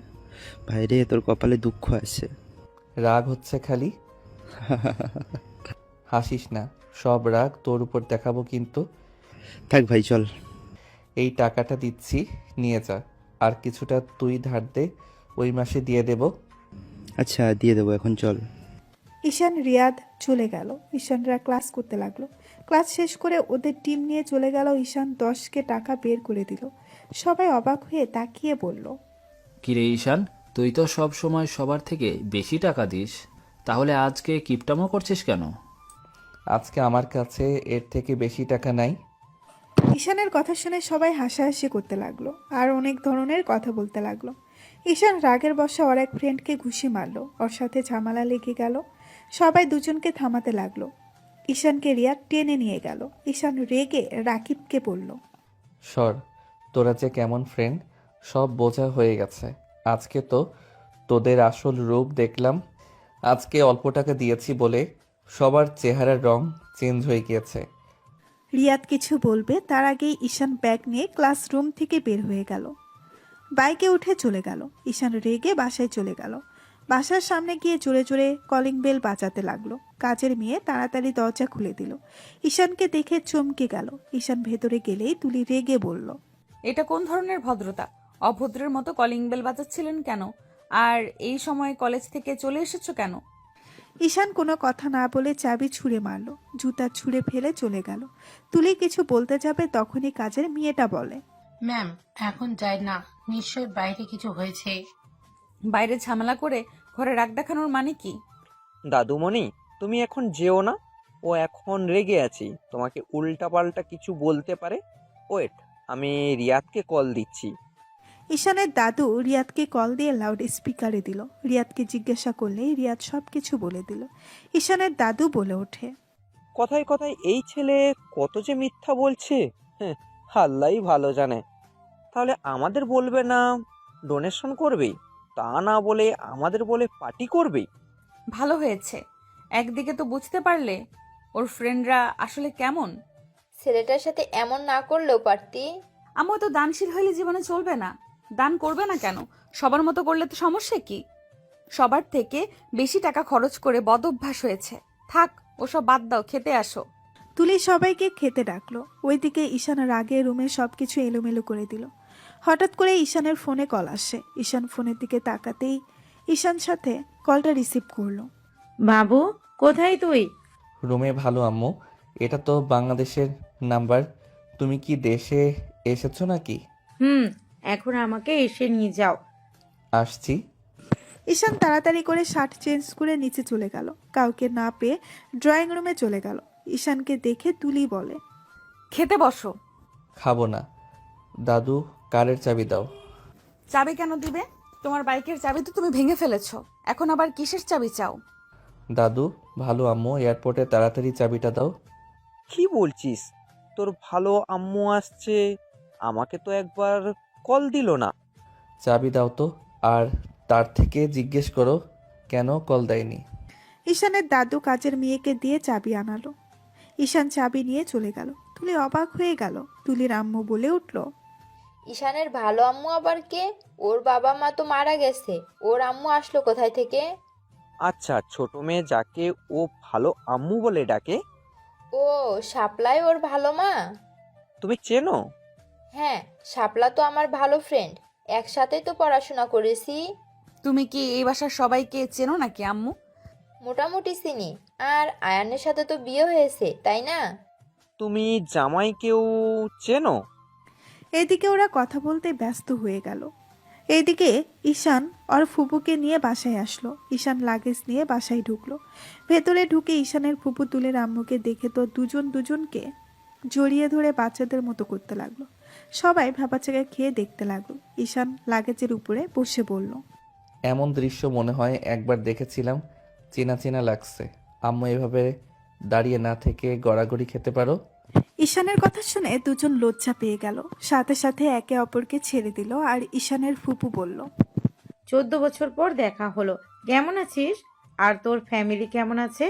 ভাইরে, তোর কপালে দুঃখ আছে।
রাগ হচ্ছে খালি। হাসিস না, সব রাগ তোর উপর দেখাবো কিন্তু।
থাক ভাই, চল।
এই টাকাটা দিচ্ছি, নিয়ে যা, আর কিছুটা তুই ধার দে, ওই মাসে দিয়ে দেব।
আচ্ছা, দিয়ে দেবো, এখন চল।
ঈশান রিয়াদ চলে গেল। ঈশানরা ক্লাস করতে লাগলো। ক্লাস শেষ করে ওদের টিম নিয়ে চলে গেল। ঈশান 10K টাকা বের করে দিল। সবাই অবাক হয়ে তাকিয়ে বলল,
কিরে ঈশান, তুই তো সব সময় সবার থেকে বেশি টাকা দিস, তাহলে আজকে কিপটামো করছিস কেন?
আজকে আমার কাছে এর থেকে বেশি টাকা নাই।
ঈশানের কথা শুনে সবাই হাসাহাসি করতে লাগলো আর অনেক ধরনের কথা বলতে লাগলো। ঈশান রাগের বশে ওর এক ফ্রেন্ডকে ঘুষি মারলো। ওর সাথে ঝামেলা লেগে গেল। সবাই দুজনকে থামাতে লাগলো। ঈশানকে রিয়াদ টেনে নিয়ে গেল। ঈশান রেগে রাকিবকে বলল,
সর, তোরা যে কেমন ফ্রেন্ড সব বোঝা হয়ে গেছে। আজকে তো তোদের আসল রূপ দেখলাম। আজকে অল্প টাকা দিয়েছি বলে সবার চেহারার রং চেঞ্জ হয়ে গিয়েছে।
রিয়াদ কিছু বলবে তার আগেই ঈশান ব্যাগ নিয়ে ক্লাসরুম থেকে বের হয়ে গেল। বাইকে উঠে চলে গেল। ঈশান রেগে বাসায় চলে গেল। বাসার সামনে গিয়ে জোরে জোরে কলিং বেল বাজাতে লাগলো। কাজের মেয়ে তাড়াতাড়ি দরজা খুলে দিল। ঈশানকে দেখে চমকে গেল। ঈশান ভেতরে গেলেই তুলি রেগে বলল,
এটা কোন ধরনের ভদ্রতা? অভদ্রের মতো কলিং বেল বাজাচ্ছিলেন কেন? আর এই সময় কলেজ থেকে চলে এসেছো কেন?
ঈশান কোনো কথা না বলে চাবি ছুঁড়ে মারল। জুতা ছুঁড়ে ফেলে চলে গেল। তুলি কিছু বলতে যাবে তখনই কাজের মেয়েটা বলে,
ম্যাম, এখন যাই না, নিশ্চয়ই বাইরে কিছু হয়েছে।
বাইরে ঝামেলা করে ঘরে রাগ দেখানোর মানে কি?
দাদুমণি, তুমি এখন যেও না। ও এখন রেগে আছি, তোমাকে উল্টাপাল্টা কিছু বলতে পারে। ওয়েট, আমি রিয়াদকে কল দিচ্ছি।
ঈশানের দাদু রিয়াদকে কল দিয়ে লাউড স্পিকারে দিল। রিয়াদকে জিজ্ঞাসা করলেই রিয়াদ সব কিছু বলে দিল। ঈশানের দাদু বলে ওঠে,
কথায় কথায় এই ছেলে কত যে মিথ্যা বলছে। হ্যাঁ, আল্লাহই ভালো জানে। তাহলে আমাদের বলবে না ডোনেশন করবে, তা না বলে আমাদের বলে পার্টি করবে।
ভালো হয়েছে, একদিকে তো বুঝতে পারলে ওর ফ্রেন্ডরা আসলে কেমন।
ছেলেটার সাথে এমন না করলেও পারতি।
আম্মু তো দানশীল হইলে জীবনে চলবে না। দান করবে না কেন? সবার মতো করলে তো সমস্যা কি? সবার থেকে বেশি টাকা খরচ করে বদ অভ্যাস হয়েছে। থাক, ওসব বাদ দাও, খেতে আসো।
তুলি সবাইকে খেতে ডাকলো। ওইদিকে ঈশান রাগে রুমে সবকিছু এলোমেলো করে দিল। হঠাৎ করে ঈশানের ফোনে কল আসে। ঈশান ফোনের দিকে তাকাতেই ঈশান সাথে কলটা রিসিভ করলো।
বাবু, কোথায় তুই?
রুমে। ভালো আম্মু, এটা তো বাংলাদেশের নাম্বার। তুমি কি দেশে এসেছো নাকি?
এখন আমাকে এসে নিয়ে যাও।
আসছি।
ঈশান তাড়াতাড়ি করে শার্ট চেঞ্জ করে নিচে চলে গেল। কাউকে না পেয়ে ড্রয়িং রুমে চলে গেল। ঈশানকে দেখে তুলি বলে,
খেতে বসো।
খাবো না। দাদু, কারের চাবি দাও।
চাবি কেন দিবে? তোমার বাইকের চাবি তো তুমি ভেঙে ফেলেছো, এখন আবার কিসের চাবি চাও?
দাদু, ভালো আম্মু, এয়ারপোর্টে তাড়াতাড়ি চাবিটা দাও।
কি বলছিস? তোর ভালো আম্মু আসছে, আমাকে তো একবার কল দিল না।
চাবি দাও তো। আর তার থেকে জিজ্ঞেস করো কেন কল দেয়নি।
ঈশানের দাদু কাজের মেয়েকে দিয়ে চাবি আনালো। ঈশান চাবি নিয়ে চলে গেল। তুলি অবাক হয়ে গেল। তুলির আম্মু বলে উঠল,
ঈশানের ভালো আম্মু আবার কে? ওর বাবা মা তো মারা গেছে, ওর আম্মু আসলো কোথায় থেকে?
আচ্ছা, ছোট মেয়ে যাকে ও ভালো আম্মু বলে ডাকে,
ও শাপলাই ওর ভালো মা?
তুমি চেনো?
হ্যাঁ, শাপলা তো আমার ভালো ফ্রেন্ড, একসাথেই তো পড়াশোনা করেছি।
তুমি কি এই বাসার সবাইকে চেনো নাকি আম্মু?
মোটামুটি চিনি। আর আয়ানের সাথে তো বিয়ে হয়েছে, তাই না?
তুমি জামাইকেও চেনো?
এদিকে ওরা কথা বলতে ব্যস্ত হয়ে গেল। এইদিকে ঈশান ওর ফুপুকে নিয়ে বাসায় আসলো। ঈশান লাগেজ নিয়ে বাসায় ঢুকলো। ভেতরে ঢুকে ঈশানের ফুপু তুলের আম্মুকে দেখে তো দুজনকে জড়িয়ে ধরে বাচ্চাদের মতো করতে লাগলো। সবাই ভাবাচাকা খেয়ে দেখতে লাগলো। ঈশান লাগেজের উপরে বসে বলল,
এমন দৃশ্য মনে হয় একবার দেখেছিলাম, চেনা চেনা লাগছে। আম্মু এভাবে দাঁড়িয়ে না থেকে গড়াগড়ি খেতে পারো?
ঈশানের কথা শুনে দুজন লজ্জা পেয়ে গেল। সাথে সাথে একে অপরকে ছেড়ে দিল। আর ঈশানের ফুপু বলল,
14 বছর পর দেখা হলো, কেমন আছিস? আর তোর ফ্যামিলি কেমন আছে?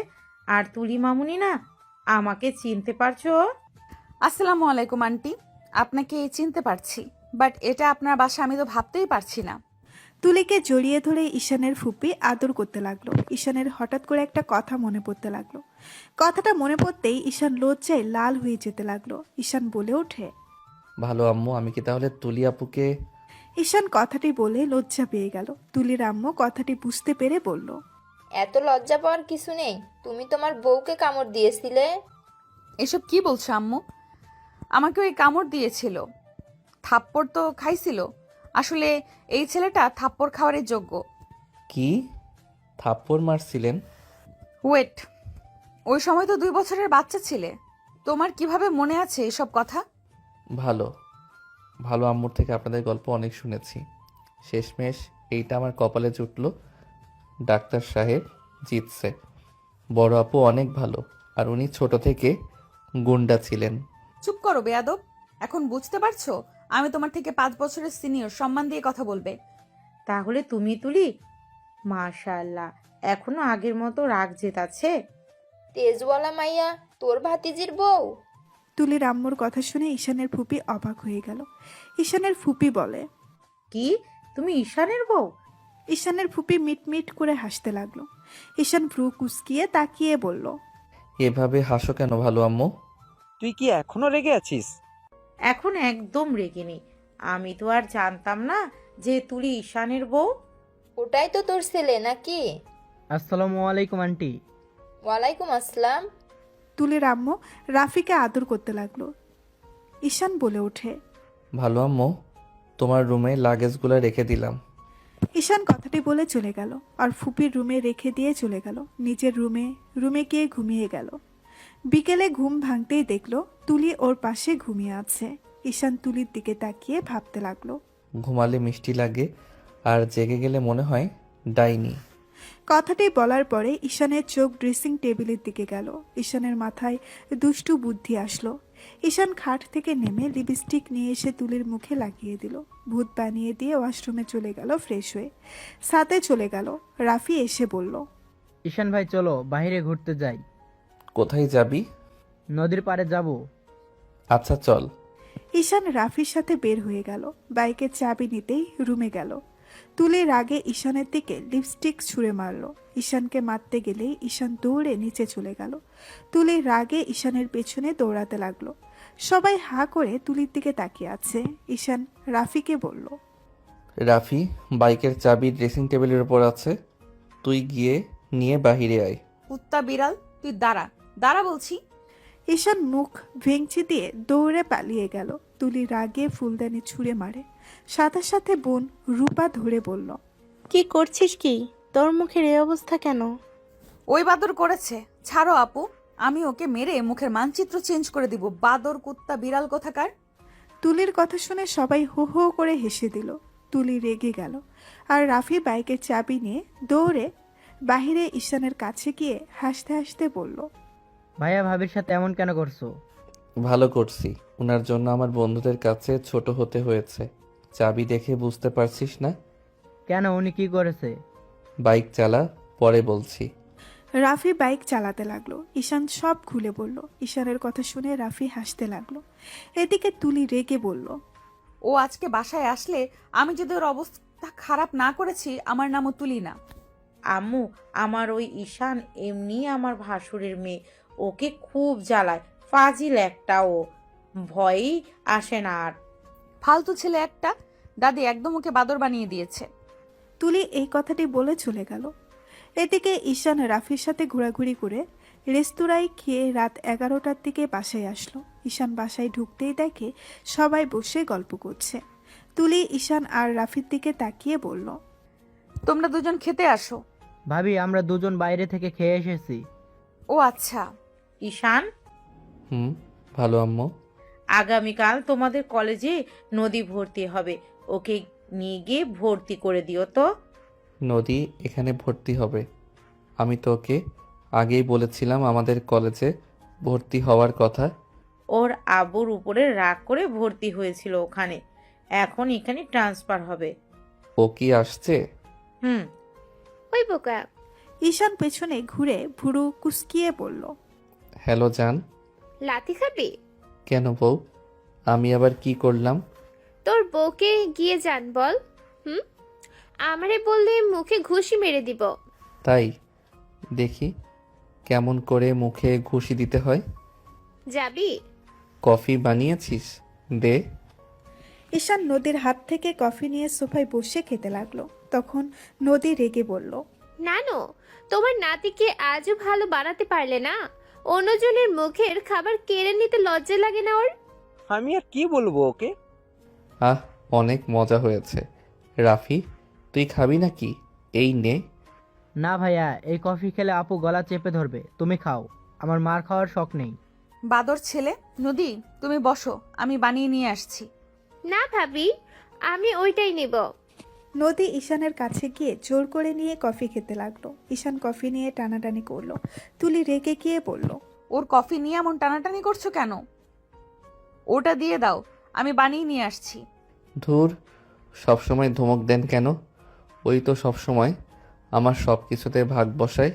আর তুলি মামুনি না, আমাকে চিনতে পারছো?
আসসালামু আলাইকুম আন্টি, আপনাকে চিনতে পারছি, বাট এটা আপনার বাসা আমি তো ভাবতেই পারছি না।
তুলিকে জড়িয়ে ধরে ঈশানের ফুপি আদর করতে লাগলো। ঈশানের হঠাৎ করে একটা কথা মনে পড়তে লাগলো। কথাটা মনে পড়তেই ঈশান লজ্জায় লাল হয়ে যেতে লাগলো। ঈশান বলে ওঠে,
ভালো আম্মু, আমি কি তাহলে তুলি আপুকে?
ঈশান কথাটি বলে লজ্জা পেয়ে গেল। তুলির আম্মু কথাটি বুঝতে পেরে বলল,
এত লজ্জা পাওয়ার কিছু নেই, তুমি তোমার বউকে কামড় দিয়েছিলে।
এসব কি বলছো আম্মু? আমাকে ওই কামড় দিয়েছিল, থাপ্পড় তো খাইছিল। আসলে এই ছেলেটা থাপ্পড় খাওয়ারই যোগ্য।
কি থাপ্পড় মারছিলেন?
ওয়েট, ওই সময় তো 2 বছরের বাচ্চা ছিলে। তোমার কিভাবে মনে আছে এসব কথা?
ভালো ভালো আম্মুর থেকে আপনাদের গল্প অনেক শুনেছি। শেষমেশ এইটা আমার কপালে জুটলো। ডাক্তার সাহেব জিতছে। বড় আপু অনেক ভালো, আর উনি ছোট থেকে গুন্ডা ছিলেন।
চুপ করো বেয়াদব। এখন বুঝতে পারছো আমি তোমার থেকে 5 বছরের সিনিয়র, সম্মান দিয়ে কথা বলবে।
তাহলে তুমি তুলি? মাশাআল্লাহ, এখনো আগের মতো রাগ জেতাছে।
তেজওয়ালা মাইয়া, তোর ভাতিজির বউ?
তুলির আম্মুর কথা শুনে ঈশানের ফুপি অবাক হয়ে গেল। ঈশানের ফুপি বলে,
কি, তুমি ঈশানের বউ?
ঈশানের ফুপি মিটমিট করে হাসতে লাগলো। ঈশান ভ্রু কুচকিয়ে তাকিয়ে বলল,
এভাবে হাসো কেন ভালো আম্মু?
তুই কি এখনো রেগে আছিস?
এখন একদম রেগে নেই। আমি তো আর জানতাম না যে তুলি ঈশানের বউ।
ওটাই তো তোর ছেলে নাকি?
আসসালামু আলাইকুম আন্টি।
ওয়ালাইকুম আসসালাম।
তুলির আম্মু রাফিকে আদর করতে লাগলো। ঈশান বলে ওঠে,
ভালো আম্মু, তোমার রুমে লাগেজগুলো রেখে দিলাম।
ঈশান কথাটি বলে চলে গেল আর ফুপির রুমে রেখে দিয়ে চলে গেল নিজের রুমে গিয়ে ঘুমিয়ে গেল। বিকেলে ঘুম ভাঙতেই দেখলো তুলি ওর পাশে ঘুমিয়ে আছে। ঈশান তুলির দিকে তাকিয়ে ভাবতে লাগলো।
ঘুমালে মিষ্টি লাগে আর জেগে গেলে মনে হয় ডাইনি।
কথাটি বলার পরে ঈশানের চোখ ড্রেসিং টেবিলের দিকে গেল। ঈশানের মাথায় দুষ্টু বুদ্ধি আসলো। ঈশান খাট থেকে নেমে লিপস্টিক নিয়ে এসে তুলির মুখে লাগিয়ে দিল। ভূত বানিয়ে দিয়ে ওয়াশরুমে চলে গেল ফ্রেশ হয়ে। সাথে চলে গেল। রাফি এসে বলল,
ঈশান ভাই চলো বাইরে ঘুরতে যাই।
কোথায় যাবি?
নদীর পাড়ে যাব।
আচ্ছা চল।
ঈশান রাফির সাথে বের হয়ে গেল। বাইকের চাবি নিতেই রুমে গেল। তুলি রাগে ঈশানের দিকে লিপস্টিক ছুঁড়ে মারল। ঈশানকে মারতে গেলেই ঈশান দৌড়ে নিচে চলে গেল। তুলি রাগে ঈশানের পেছনে দৌড়াতে লাগলো। সবাই হা করে তুলির দিকে তাকিয়ে আছে। ঈশান রাফিকে বলল,
রাফি, বাইকের চাবি ড্রেসিং টেবিলের উপর আছে, তুই গিয়ে নিয়ে বাহিরে আয়।
কুত্তা বিড়াল, তুই দাঁড়া, দাঁড়া বলছি।
ঈশান মুখ ভেঙচি দিয়ে দৌড়ে পালিয়ে গেল। তুলি রাগে ফুলদানি ছুঁড়ে মারে। সাথে সাথে বোন রূপা ধরে বলল,
কি করছিস কি? তোর মুখের এই অবস্থা কেন?
ওই বাদর করেছে, ছাড়ো আপু, আমি ওকে মেরে মুখের মানচিত্র চেঞ্জ করে দিব। বাদর, কুত্তা বিড়াল কোথাকার।
তুলির কথা শুনে সবাই হো হো করে হেসে দিল। তুলি রেগে গেল আর রাফি বাইকের চাবি নিয়ে দৌড়ে বাহিরে ঈশানের কাছে গিয়ে হাসতে হাসতে বলল,
ভাইয়া ভাবির সাথে এমন কেন করছো?
ভালো করছি, ওনার জন্য আমার বন্ধুদের কাছে ছোট হতে হয়েছে। চাবি দেখে বুঝতে পারছিস না?
কেন, উনি কি করেছে?
বাইক চালা, পরে বলছি।
রাফি বাইক চালাতে লাগলো। ঈশান সব খুলে বলল। ঈশানের কথা শুনে রাফি হাসতে লাগলো। এদিকে তুলি রেগে বলল,
ও আজকে বাসায় আসলে আমি যদি ওর অবস্থা খারাপ না করেছি, আমার নামও তুলি না।
আম্মু, আমার ওই ঈশান এমনি আমার ভাসুরের মেয়ে, ওকে খুব জ্বালায়, ফাজিল একটা, ও ভয়ই আসে না আর।
ফালতু ছেলে একটা, দাদি একদম ওকে বাদর বানিয়ে দিয়েছে।
তুলি এই কথাটি বলে চলে গেল। এদিকে ঈশান রাফির সাথে ঘোরাঘুরি করে রেস্তোরাঁয় খেয়ে রাত 11টার দিকে বাসায় আসলো। ঈশান বাসায় ঢুকতেই দেখে সবাই বসে গল্প করছে। তুলি ঈশান আর রাফির দিকে তাকিয়ে বলল,
তোমরা দুজন খেতে আসো।
ভাবি, আমরা দুজন বাইরে থেকে খেয়ে এসেছি।
ও আচ্ছা।
ঈশান,
ভালো আম্মু।
আগামীকাল তোমাদের কলেজে নদী ভর্তি হবে, ওকে নিয়ে গিয়ে ভর্তি করে দিও তো।
নদী এখানে ভর্তি হবে? আমি তোকে আগেই বলেছিলাম আমাদের কলেজে ভর্তি হওয়ার কথা।
ওর আব্বুর উপরে রাগ করে ভর্তি হয়েছিল ওখানে, এখন এখানে ট্রান্সফার হবে।
ও কি আসছে?
ওই বোকা।
ঈশান পেছনে ঘুরে ভুরু কুসকিয়ে বলল,
হ্যালো জান।
লাথি খাবি?
কেন বউ, আমি আবার কি করলাম?
তোর বউকে গিয়ে জান বল। আমারে বললে মুখে ঘুষি মেরে দিব।
তাই দেখি কেমন করে মুখে ঘুষি দিতে হয়।
যাবি?
কফি বানিয়েছিস? দে।
ঈশান নদীর হাত থেকে কফি নিয়ে সোফায় বসে খেতে লাগলো। তখন নদী রেগে বলল,
নানু, তোমার নাতিকে আজও ভালো বানাতে পারলে না? অন্যজনের মুখের খাবার কেড়ে নিতে লজ্জা লাগে না ওর?
আমি আর কি বলবো ওকে।
আহ, অনেক মজা হয়েছে। রাফি, তুই খাবি নাকি? এই নে।
না ভাইয়া, এই কফি খেলে আপু গলা চেপে ধরবে, তুমি খাও, আমার মার খাওয়ার শখ নেই।
বাদর ছেলে। নদী, তুমি বসো, আমি বানিয়ে নিয়ে আসছি।
না ভাবি, আমি ওইটাই নেব।
নদী ঈশানের কাছে গিয়ে জোর করে নিয়ে কফি খেতে লাগলো। ঈশান কফি নিয়ে টানাটানি করলো। তুলি রেগে গিয়ে বলল,
ওর কফি নিয়ে এমন টানাটানি করছো কেন? ওটা দিয়ে দাও, আমি বানিয়ে নিয়ে আসছি।
ধুর, সবসময় ধমক দেন কেন? ওই তো সবসময় আমার সব কিছুতে ভাগ বসায়।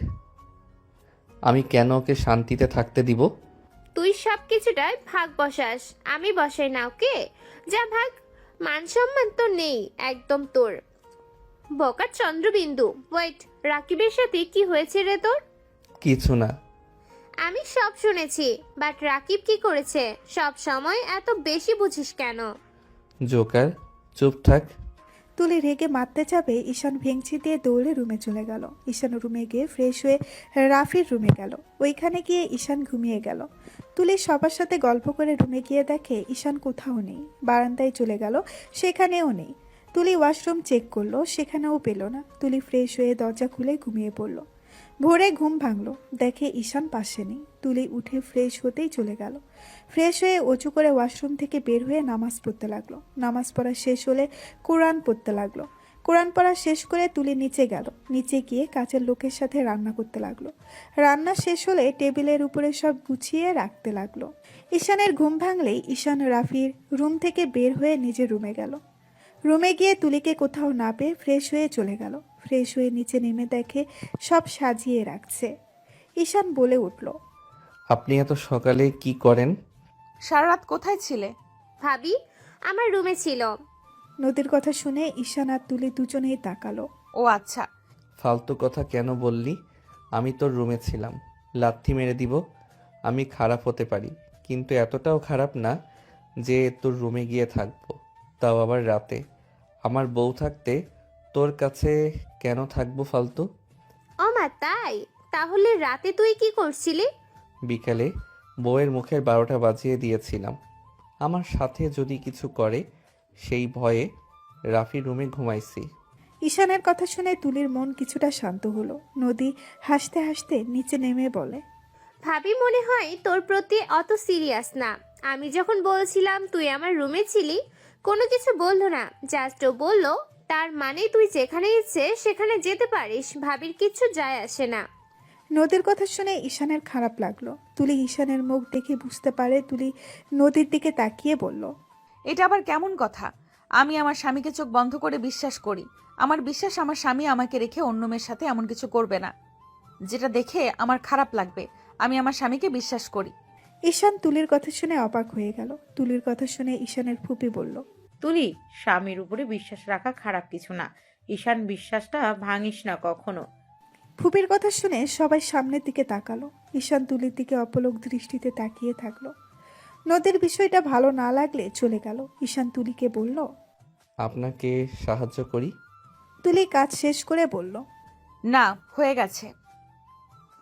আমি কেন ওকে শান্তিতে থাকতে দিব?
তুই সব কিছুটাই ভাগ বসাস, আমি বসাই না ওকে। যা ভাগ, মান সম্মান তো নেই একদম তোর। বকা চন্দ্রবিন্দু। ওয়েট, রাকিবের সাথে কি হয়েছে রে তোর?
কিছু না।
আমি সব শুনেছি, বাট রাকিব কি করেছে? সব সময় এত বেশি বুঝিস কেন?
জোকার, চুপ থাক।
তুলি রেগে মারতে যাবে ঈশান ভেঙচি দিয়ে দৌড়ে রুমে চলে গেল। ঈশান রুমে গিয়ে ফ্রেশ হয়ে রাফির রুমে গেল। ওইখানে গিয়ে ঈশান ঘুমিয়ে গেল। তুলি সবার সাথে গল্প করে রুমে গিয়ে দেখে ঈশান কোথাও নেই। বারান্দায় চলে গেল, সেখানেও নেই। তুলি ওয়াশরুম চেক করলো, সেখানেও পেল না। তুলি ফ্রেশ হয়ে দরজা খুলে ঘুমিয়ে পড়ল। ভোরে ঘুম ভাঙলো, দেখে ঈশান পাশে নেই। তুলি উঠে ফ্রেশ হতেই চলে গেল। ফ্রেশ হয়ে অজু করে ওয়াশরুম থেকে বের হয়ে নামাজ পড়তে লাগলো। নামাজ পড়া শেষ হলে কোরআন পড়তে লাগলো। কোরআন পড়া শেষ করে তুলি নিচে গেল। নিচে গিয়ে কাজের লোকের সাথে রান্না করতে লাগলো। রান্না শেষ হলে টেবিলের উপরে সব গুছিয়ে রাখতে লাগলো। ঈশানের ঘুম ভাঙলেই ঈশান রাফির রুম থেকে বের হয়ে নিজের রুমে গেল। রুমে গিয়ে তুলিকে কোথাও না পেয়ে ফ্রেশ হয়ে চলে গেল। ফ্রেশ হয়ে নিচে নেমে দেখে সব সাজিয়ে রাখছে। ঈশান বলে উঠল,
আপনি এত সকালে কি করেন?
সারা রাত কোথায় ছিলে?
ভাবি আমার রুমে ছিল।
নদীর কথা শুনে ঈশান আর তুলি দুজনেই তাকালো।
ও আচ্ছা।
ফালতু কথা কেন বললি? আমি তোর রুমে ছিলাম। লাথি মেরে দিব। আমি খারাপ হতে পারি, কিন্তু এতটাও খারাপ না যে তোর রুমে গিয়ে থাকবো, তাও আবার রাতে। আমার বউ থাকতে তোর কাছে কেন থাকবো ফালতু?
ও মা, তাই? তাহলে রাতে তুই কি করছিলি?
বিকালে বউয়ের মুখের 12টা বাজিয়ে দিয়েছিলাম। আমার সাথে যদি কিছু করে সেই ভয়ে রাফি রুমে ঘুমাইছি।
ঈশানের কথা শুনে তুলির মন কিছুটা শান্ত হলো। নদী হাসতে হাসতে নিচে নেমে বলে,
ভাবি মনে হয় তোর প্রতি অত সিরিয়াস না। আমি যখন বলছিলাম তুই আমার রুমে ছিলি, কোনো কিছু বললো না, জাস্ট ও বললো তার মানে তুই যেখানে ইচ্ছে সেখানে যেতে পারিস, ভাবির কিচ্ছু যায় আসে না।
নদীর কথা শুনে ঈশানের খারাপ লাগলো। তুলি ঈশানের মুখ দেখে বুঝতে পারে। তুলি নদীর দিকে তাকিয়ে বলল,
এটা আবার কেমন কথা? আমি আমার স্বামীকে চোখ বন্ধ করে বিশ্বাস করি। আমার বিশ্বাস আমার স্বামী আমাকে রেখে অন্য মেয়ের সাথে এমন কিছু করবে না যেটা দেখে আমার খারাপ লাগবে। আমি আমার স্বামীকে বিশ্বাস করি।
ঈশান তুলির কথা শুনে অবাক হয়ে গেল। তুলির কথা শুনে ঈশানের ফুপি বলল,
তুলি, স্বামীর উপরে বিশ্বাস রাখা খারাপ কিছু না। ঈশান বিশ্বাসটা ভাঙিস না কখনো।
ফুপির কথা শুনে সবাই সামনের দিকে তাকালো। ঈশান তুলির দিকে অপলক দৃষ্টিতে তাকিয়ে থাকলো। নদীর বিষয়টা ভালো না লাগলে চলে গেল। ঈশান তুলিকে বলল,
আপনাকে সাহায্য করি?
তুলি কাজ শেষ করে বলল,
না, হয়ে গেছে।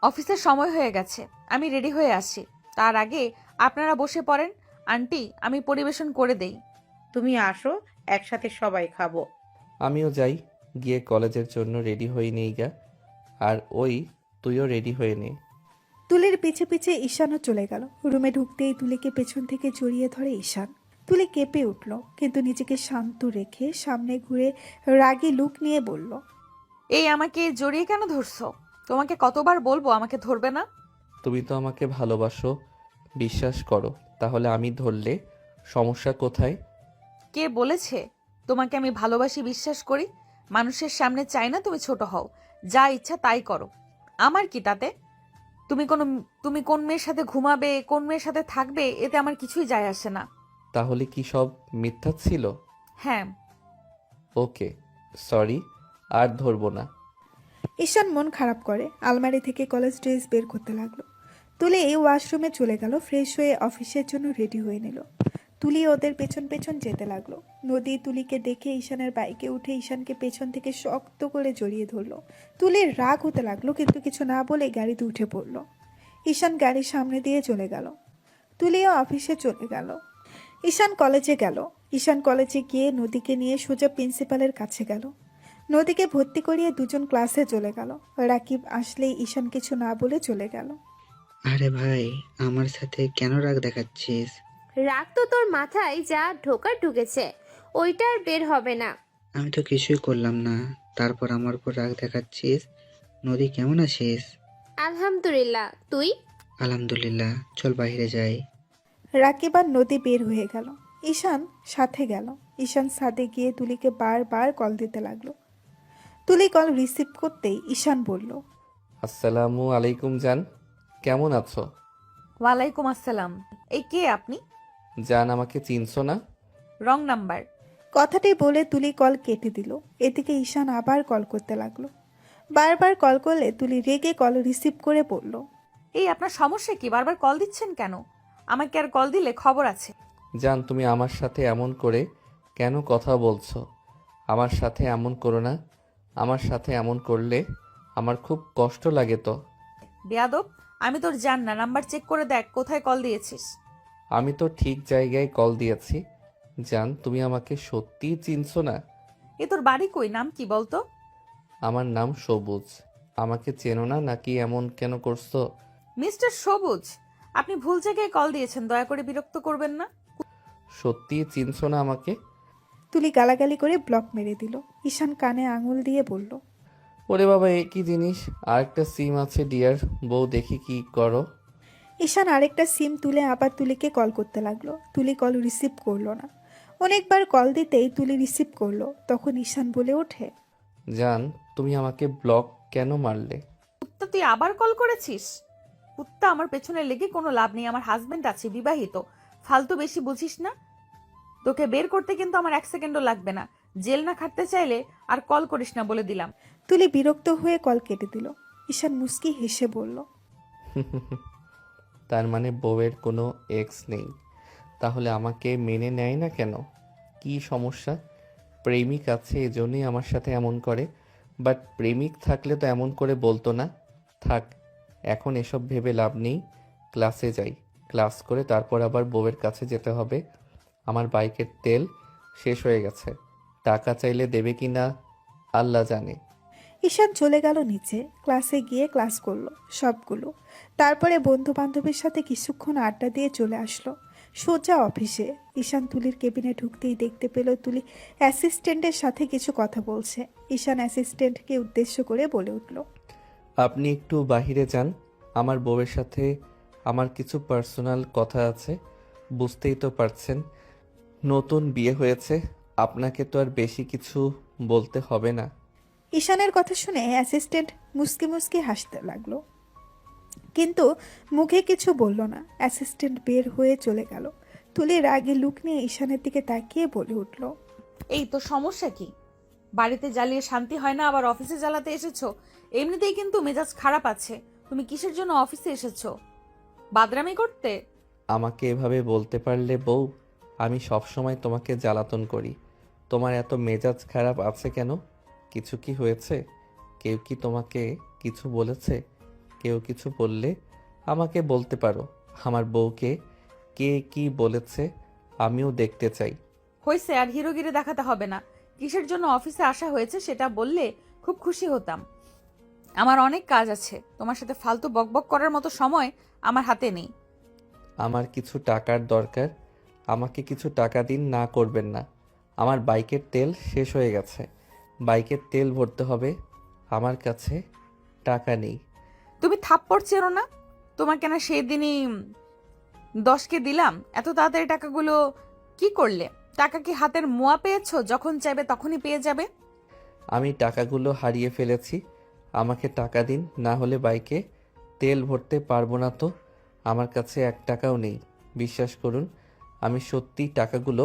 অফিসের সময় হয়ে গেছে, আমি রেডি হয়ে আসি। তার আগে আপনারা বসে পড়েন। আন্টি, আমি পরিবেশন করে দেই।
তুমি আসো, একসাথে সবাই খাবো।
আমিও যাই, গিয়ে কলেজের জন্য রেডি হয়ে নেই গা। আর ওই তুইও রেডি হয়ে নে।
তুলির পিছে পিছে ঈশানও চলে গেল। রুমে ঢুকতেই তুলিকে পেছন থেকে জড়িয়ে ধরে ঈশান। তুলি কেঁপে উঠল, কিন্তু নিজেকে শান্ত রেখে সামনে ঘুরে রাগী লুক নিয়ে বলল,
এই আমাকে জড়িয়ে কেন ধরছো? তোমাকে কতবার বলবো আমাকে ধরবে না?
তুমি তো আমাকে ভালোবাসো, বিশ্বাস করো, তাহলে আমি ধরলে সমস্যা কোথায়?
কে বলেছে তোমাকে আমি ভালোবাসি, বিশ্বাস করি? মানুষের সামনে চাই না তুমি ছোট হও, যা ইচ্ছা তাই করো। আমার কি তাতে? তুমি কোন মেয়ের সাথে ঘুমাবে, কোন মেয়ের সাথে থাকবে, এতে আমার কিছুই যায় আসে না।
তাহলে কি সব মিথ্যা ছিল?
হ্যাঁ।
ওকে, সরি, আর ধরবো না।
ঈশান মন খারাপ করে আলমারি থেকে কলেজ ড্রেস বের করতে লাগলো। তুলি ওয়াশরুমে চলে গেল। ফ্রেশ হয়ে অফিসের জন্য রেডি হয়ে নিল। তুলি ওদের পেছন পেছন যেতে লাগলো। নদী তুলিকে দেখে ঈশানের বাইকে উঠে ঈশানকে পেছন থেকে শক্ত করে জড়িয়ে ধরলো। তুলির রাগ হতে লাগলো, কিন্তু কিছু না বলে গাড়িতে উঠে পড়ল। ঈশান গাড়ির সামনে দিয়ে চলে গেল। তুলিও অফিসে চলে গেল। ঈশান কলেজে গেল। ঈশান কলেজে গিয়ে নদীকে নিয়ে সোজা প্রিন্সিপালের কাছে গেল। নদীকে ভর্তি করিয়ে দুজন ক্লাসে চলে গেল। রাকিব আসলেই ঈশান কিছু না বলে চলে গেল।
আরে ভাই, আমার সাথে কেন রাগ দেখাচ্ছিস?
রাগ তো তোর মাথায় যা ঢোকার ঢুকেছে, ওইটা আর বের হবে না।
আমি তো কিছুই করলাম না, তারপর আমার উপর রাগ দেখাচ্ছিস। নদী, কেমন আছিস?
আলহামদুলিল্লাহ, তুই?
আলহামদুলিল্লাহ, চল বাইরে যাই।
রাকিব আর নদী বের হয়ে গেল। ঈশান সাথে গেল। ঈশান ছাদে গিয়ে তুলিকে বারবার কল দিতে লাগলো। তুলি কল রিসিভ করতেই ঈশান বলল,
আসসালামু আলাইকুম জান, কেমন আছো?
ওয়ালাইকুম আসসালাম। এই কে আপনি?
জান, আমাকে চিনছো না?
Wrong number.
কথাটি বলে তুলি কল কেটে দিল। এদিকে ঈশান আবার কল করতে লাগলো। বারবার কল করলে তুলি রেগে কল রিসিভ করে বলল,
এই আপনার সমস্যা কি? বারবার কল দিচ্ছেন কেন? আমাকে আর কল দিলে খবর আছে।
জান, তুমি আমার সাথে এমন করে কেন কথা বলছো? আমার সাথে এমন করো না। আমার সাথে এমন করলে আমার খুব কষ্ট লাগে তো।
বেয়াদব, আমি তোর জান না। নাম্বার চেক করে দেখ কোথায় কল দিয়েছিস।
আমি তো ঠিক জায়গায় কল দিয়েছি। জান, তুমি আমাকে সত্যিই চিনছো না?
এ তোর বাড়ি কই, নাম কি বলতো?
আমার নাম সবুজ। আমাকে চেনো না নাকি এমন কেন করছো?
মিস্টার সবুজ, আপনি ভুল জায়গায় কল দিয়েছেন, দয়া করে বিরক্ত করবেন না।
সত্যি চিনছো না আমাকে?
তুলি গালাগালি করে ব্লক মেরে দিল। ঈশান কানে আঙুল দিয়ে বলল,
ওরে বাবা, একই জিনিস। আরেকটা সিম আছে ডিয়ার বউ, দেখি কি করো।
ঈশান আরেকটা সিম তুলে আবার তুলিকে কল করতে লাগলো। তুলি কল রিসিভ করলো না। অনেকবার কল দিতেই তুলি রিসিভ করলো। তখন ঈশান বলে ওঠে,
জান, তুমি আমাকে ব্লক কেন মারলে?
কুত্তা, তুই আবার কল করেছিস? কুত্তা, আমার পেছনে লেগে কোনো লাভ নেই। আমার হাজবেন্ড আছে, বিবাহিত। ফালতু বেশি বুঝিস না। তোকে বের করতে কিন্তু আমার 1 সেকেন্ডও লাগবে না। জেল না খাটতে চাইলে আর কল করিস না বলে দিলাম।
তুলি বিরক্ত হয়ে কল কেটে দিল। ঈশান মুস্কি হেসে বলল,
তার মানে বউয়ের কোনো এক্স নেই? তাহলে আমাকে মেনে নেয় না কেন? কি সমস্যা? প্রেমিক আছে এজন্যই আমার সাথে এমন করে। বাট প্রেমিক থাকলে তো এমন করে বলতো না। থাক, এখন এসব ভেবে লাভ নেই। ক্লাসে যাই, ক্লাস করে তারপর আবার বউয়ের কাছে যেতে হবে। আমার বাইকের তেল শেষ হয়ে গেছে, টাকা চাইলে দেবে কি না আল্লাহ জানে।
ঈশান চলে গেল নিচে। ক্লাসে গিয়ে ক্লাস করলো সবগুলো। তারপরে বন্ধু বান্ধবের সাথে কিছুক্ষণ আড্ডা দিয়ে চলে আসলো সোজা অফিসে। ঈশান তুলির কেবিনে ঢুকতেই দেখতে পেল তুলি অ্যাসিস্ট্যান্টের সাথে কিছু কথা বলছে। ঈশান অ্যাসিস্ট্যান্টকে উদ্দেশ্য করে বলে উঠল,
আপনি একটু বাহিরে যান, আমার বউয়ের সাথে আমার কিছু পার্সোনাল কথা আছে। বুঝতেই তো পারছেন, নতুন বিয়ে হয়েছে, আপনাকে তো আর বেশি কিছু বলতে হবে না।
ঈশানের কথা শুনে অ্যাসিস্ট্যান্ট মুসকি মুসকি হাসতে লাগলো, কিন্তু মুখে কিছু বলল না। অ্যাসিস্ট্যান্ট বের হয়ে চলে গেল। তুলি রাগে লুক নিয়ে ঈশানের দিকে তাকিয়ে বলে উঠল,
এই তো সমস্যা কি? বাড়িতে জ্বালিয়ে শান্তি হয় না, আবার অফিসে জ্বালাতে এসেছো? এমনিতেই কিন্তু মেজাজ খারাপ আছে। তুমি কিসের জন্য অফিসে এসেছো? বাদরামি করতে?
আমাকে এভাবে বলতে পারলে বউ, আমি সব সময় তোমাকে জ্বালাতন করি। তোমার এত মেজাজ খারাপ আছে কেন? কিছু কি হয়েছে? কেউ কি তোমাকে কিছু বলেছে? কেউ কিছু বললে আমাকে বলতে পারো। আমার বউকে কে কি বলেছে আমিও দেখতে চাই।
হয়েছে, আর হিরোগিরি দেখাতে হবে না। কিসের জন্য অফিসে আসা হয়েছে সেটা বললে খুব খুশি হতাম। আমার অনেক কাজ আছে, তোমার সাথে ফালতু বকবক করার মতো সময় আমার হাতে নেই।
আমার কিছু টাকার দরকার, আমাকে কিছু টাকা দিন, না করবেন না। আমার বাইকের তেল শেষ হয়ে গেছে, বাইকের তেল ভরতে হবে, আমার কাছে টাকা নেই।
তুমি থাপ্পড় চেরো না? তোমাকে না সেদিনই 10কে দিলাম, এত তাড়াতাড়ি টাকাগুলো কি করলে? টাকা কি হাতের মোয়া পেয়েছো? যখন চাইবে তখনই পেয়ে যাবে।
আমি টাকাগুলো হারিয়ে ফেলেছি, আমাকে টাকা দিন, না হলে বাইকে তেল ভরতে পারবো না। তো আমার কাছে 1 টাকাও নেই। বিশ্বাস করুন, আমি সত্যি টাকাগুলো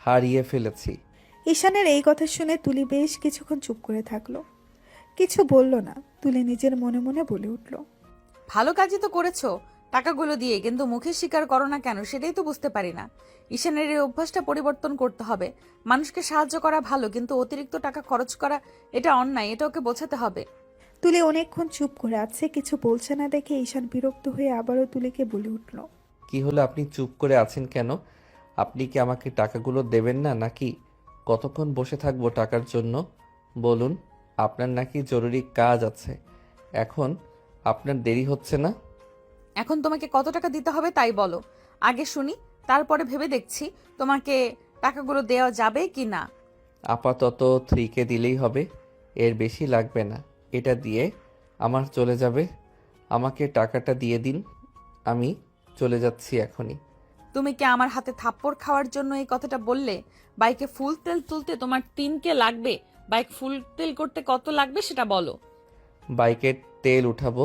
হারিয়ে ফেলেছি।
ঈশানের এই কথা শুনে তুলি বেশ কিছুক্ষণ চুপ করে থাকলো, কিছু বলল না। তুলি নিজের মনে মনে বলে উঠল,
ভালো কাজই তো করেছো টাকাগুলো দিয়ে, কিন্তু মুখে স্বীকার করো না কেন সেটাই তো বুঝতে পারি না। ঈশানের এই অভ্যাসটা পরিবর্তন করতে হবে। মানুষকে সাহায্য করা ভালো, কিন্তু অতিরিক্ত টাকা খরচ করা এটা অন্যায়, এটা ওকে বোঝাতে হবে।
তুলি অনেকক্ষণ চুপ করে আছে, কিছু বলছে না দেখে ঈশান বিরক্ত হয়ে আবারও তুলিকে বলে উঠল,
কি হলো, আপনি চুপ করে আছেন কেন? আপনি কি আমাকে টাকাগুলো দেবেন না নাকি? কতক্ষণ বসে থাকবো টাকার জন্য? বলুন, আপনার নাকি জরুরি কাজ আছে, এখন আপনার দেরি হচ্ছে না?
এখন তোমাকে কত টাকা দিতে হবে তাই বলো, আগে শুনি, তারপরে ভেবে দেখছি তোমাকে টাকাগুলো দেওয়া যাবে কি না।
আপাতত 3K দিলেই হবে, এর বেশি লাগবে না। এটা দিয়ে আমার চলে যাবে। আমাকে টাকাটা দিয়ে দিন, আমি চলে যাচ্ছি এখনই।
তুমি কি আমার হাতে থাপ্পড় খাওয়ার জন্য এই কথাটা বললে? বাইকে ফুল তেল তুলতে তোমার 3K লাগবে, বাইক ফুল তেল করতে কত লাগবে সেটা বলো।
বাইকের তেল উঠাবো,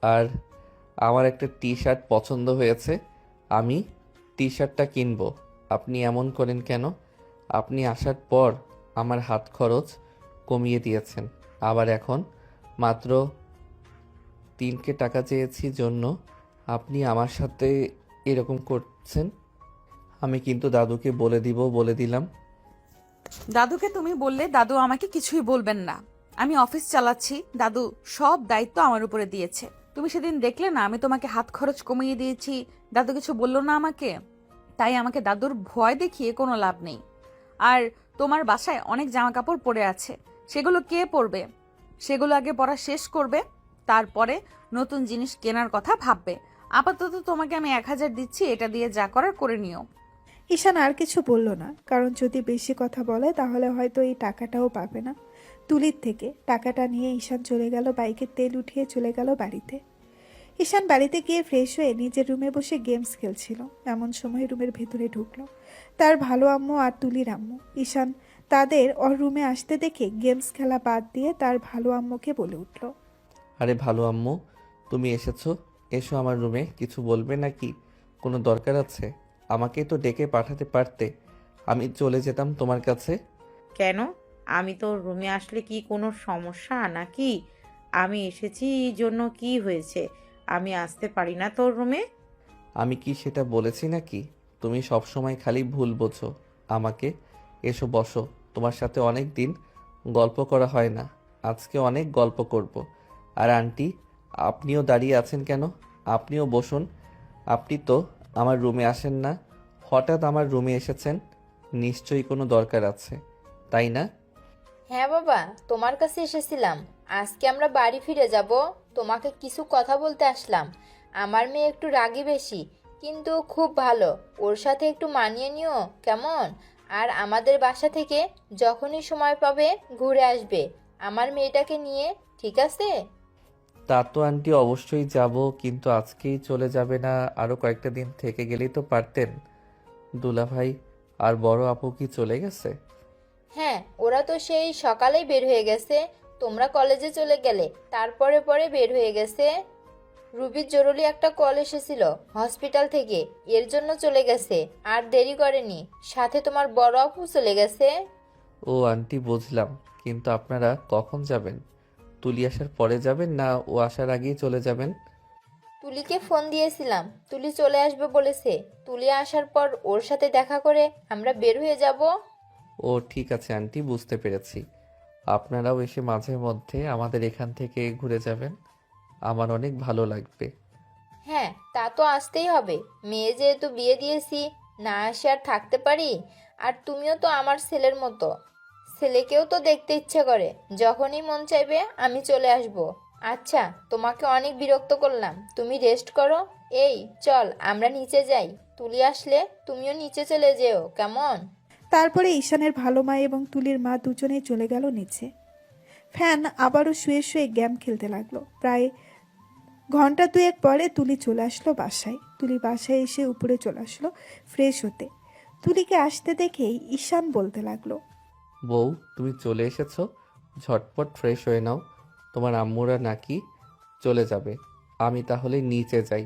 আর আমার একটা টি শার্ট পছন্দ হয়েছে, আমি টি শার্টটা কিনবো। আপনি এমন করেন কেন? আপনি আসার পর আমার হাত খরচ কমিয়ে দিয়েছেন, আবার এখন মাত্র 3K টাকা চেয়েছি জন্য আপনি আমার সাথে এরকম করছেন। আমি কিন্তু দাদুকে বলে দিলাম।
দাদুকে তুমি বললে দাদু আমাকে কিছুই বলবেন না। আমি অফিস চালাচ্ছি, দাদু সব দায়িত্ব আমার উপরে দিয়েছে। তুমি সেদিন দেখলে না, আমি তোমাকে হাত খরচ কমিয়ে দিয়েছি, দাদু কিছু বললো না আমাকে। তাই আমাকে দাদুর ভয় দেখিয়ে কোনো লাভ নেই। আর তোমার বাসায় অনেক জামা কাপড় পরে আছে, সেগুলো কে পরবে? সেগুলো আগে পরা শেষ করবে, তারপরে নতুন জিনিস কেনার কথা ভাববে। আপাতত তোমাকে আমি 1000 দিচ্ছি, এটা দিয়ে যা করার করে নিও।
ঈশান আর কিছু বলল না, কারণ যদি বেশি কথা বলে তাহলে হয়তো এই টাকাটাও পাবে না তুলির থেকে। টাকাটা নিয়ে ঈশান চলে গেল, বাইকে তেল উঠিয়ে চলে গেল বাড়িতে। ঈশান বাড়িতে গিয়ে ফ্রেশ হয়ে নিজের রুমে বসে গেমস খেলছিল। এমন সময় রুমের ভেতরে ঢুকলো তার ভালো আম্মু আর তুলির আম্মু। ঈশান তাদের ওর রুমে আসতে দেখে গেমস খেলা বাদ দিয়ে তার ভালো আম্মুকে বলে উঠল,
আরে ভালো আম্মু, তুমি এসেছো? এসো আমার রুমে। কিছু বলবে নাকি? কোনো দরকার আছে? আমাকে তো ডেকে পাঠাতে পারতে, আমি চলে যেতাম তোমার কাছে।
কেন? আমি তোর রুমে আসলে কি কোনো সমস্যা নাকি? আমি এসেছি এই জন্য কি হয়েছে? আমি আসতে পারি না তোর রুমে?
আমি কি সেটা বলেছি নাকি? তুমি সব সময় খালি ভুল বোঝো আমাকে। এসো বসো, তোমার সাথে অনেক দিন গল্প করা হয় না, আজকে অনেক গল্প করব। আর আন্টি, আপনিও দাঁড়িয়ে আছেন কেন? আপনিও বসুন। আপনি তো আমার রুমে আসেন না, হঠাৎ আমার রুমে এসেছেন, নিশ্চয়ই কোনো দরকার আছে, তাই না?
হ্যাঁ বাবা, তোমার কাছে এসেছিলাম। আজকে আমরা বাড়ি ফিরে যাব, তোমাকে কিছু কথা বলতে আসলাম। আমার মেয়ে একটু রাগী বেশি, কিন্তু খুব ভালো। ওর সাথে একটু মানিয়ে নিও, কেমন? আর আমাদের বাসা থেকে যখনই সময় পাবে ঘুরে আসবে আমার মেয়েটাকে নিয়ে, ঠিক আছে?
তা তো আন্টি অবশ্যই যাব, কিন্তু আজকেই চলে যাবে না? আরও কয়েকটা দিন থেকে গেলেই তো পারতেন। দুলাভাই আর বড় আপু কি চলে গেছে?
হ্যাঁ, ওরা তো সেই সকালেই বের হয়ে গেছে। তোমরা কলেজে চলে গেলে তারপরে পরে বের হয়ে গেছে। রুবির জরুরি একটা কল এসেছিল হসপিটাল থেকে, এর জন্য চলে গেছে। আর দেরি করেনি, সাথে তোমার বড় আপু চলে গেছে।
ও আন্টি বুঝলাম, কিন্তু আপনারা কখন যাবেন? তুলি আসার পরে যাবেন না ও আসার আগেই চলে যাবেন?
তুলিকে ফোন দিয়েছিলাম, তুলি চলে আসবে বলেছে। তুলি আসার পর ওর সাথে দেখা করে আমরা বের হয়ে যাব।
ও ঠিক আছে আন্টি, বুঝতে পেরেছি। আপনারাও এসে মাঝে মধ্যে আমাদের এখান থেকে ঘুরে যাবেন, আমার অনেক ভালো লাগবে।
হ্যাঁ, তা তো আসতেই হবে। মেয়ে যেহেতু বিয়ে দিয়েছি, না আসে আর থাকতে পারি? আর তুমিও তো আমার ছেলের মতো, ছেলেকেও তো দেখতে ইচ্ছে করে। যখনই মন চাইবে আমি চলে আসব। আচ্ছা, তোমাকে অনেক বিরক্ত করলাম, তুমি রেস্ট করো। এই চল আমরা নিচে যাই, তুলি আসলে তুমিও নিচে চলে যেও, কেমন?
তারপরে ঈশানের ভালো মা এবং তুলির মা দুজনেই চলে গেল নিচে। ফ্যান আবারও শুয়ে শুয়ে গেম খেলতে লাগলো। প্রায় ঘন্টা দুয়েক পরে তুলি চলে আসলো বাসায়। তুলি বাসায় এসে উপরে চলে আসলো ফ্রেশ হতে। তুলিকে আসতে দেখেই ঈশান বলতে লাগলো,
বউ, তুমি চলে এসেছো, ঝটপট ফ্রেশ হয়ে নাও, তোমার আম্মুরা নাকি চলে যাবে। আমি তাহলে নিচে যাই।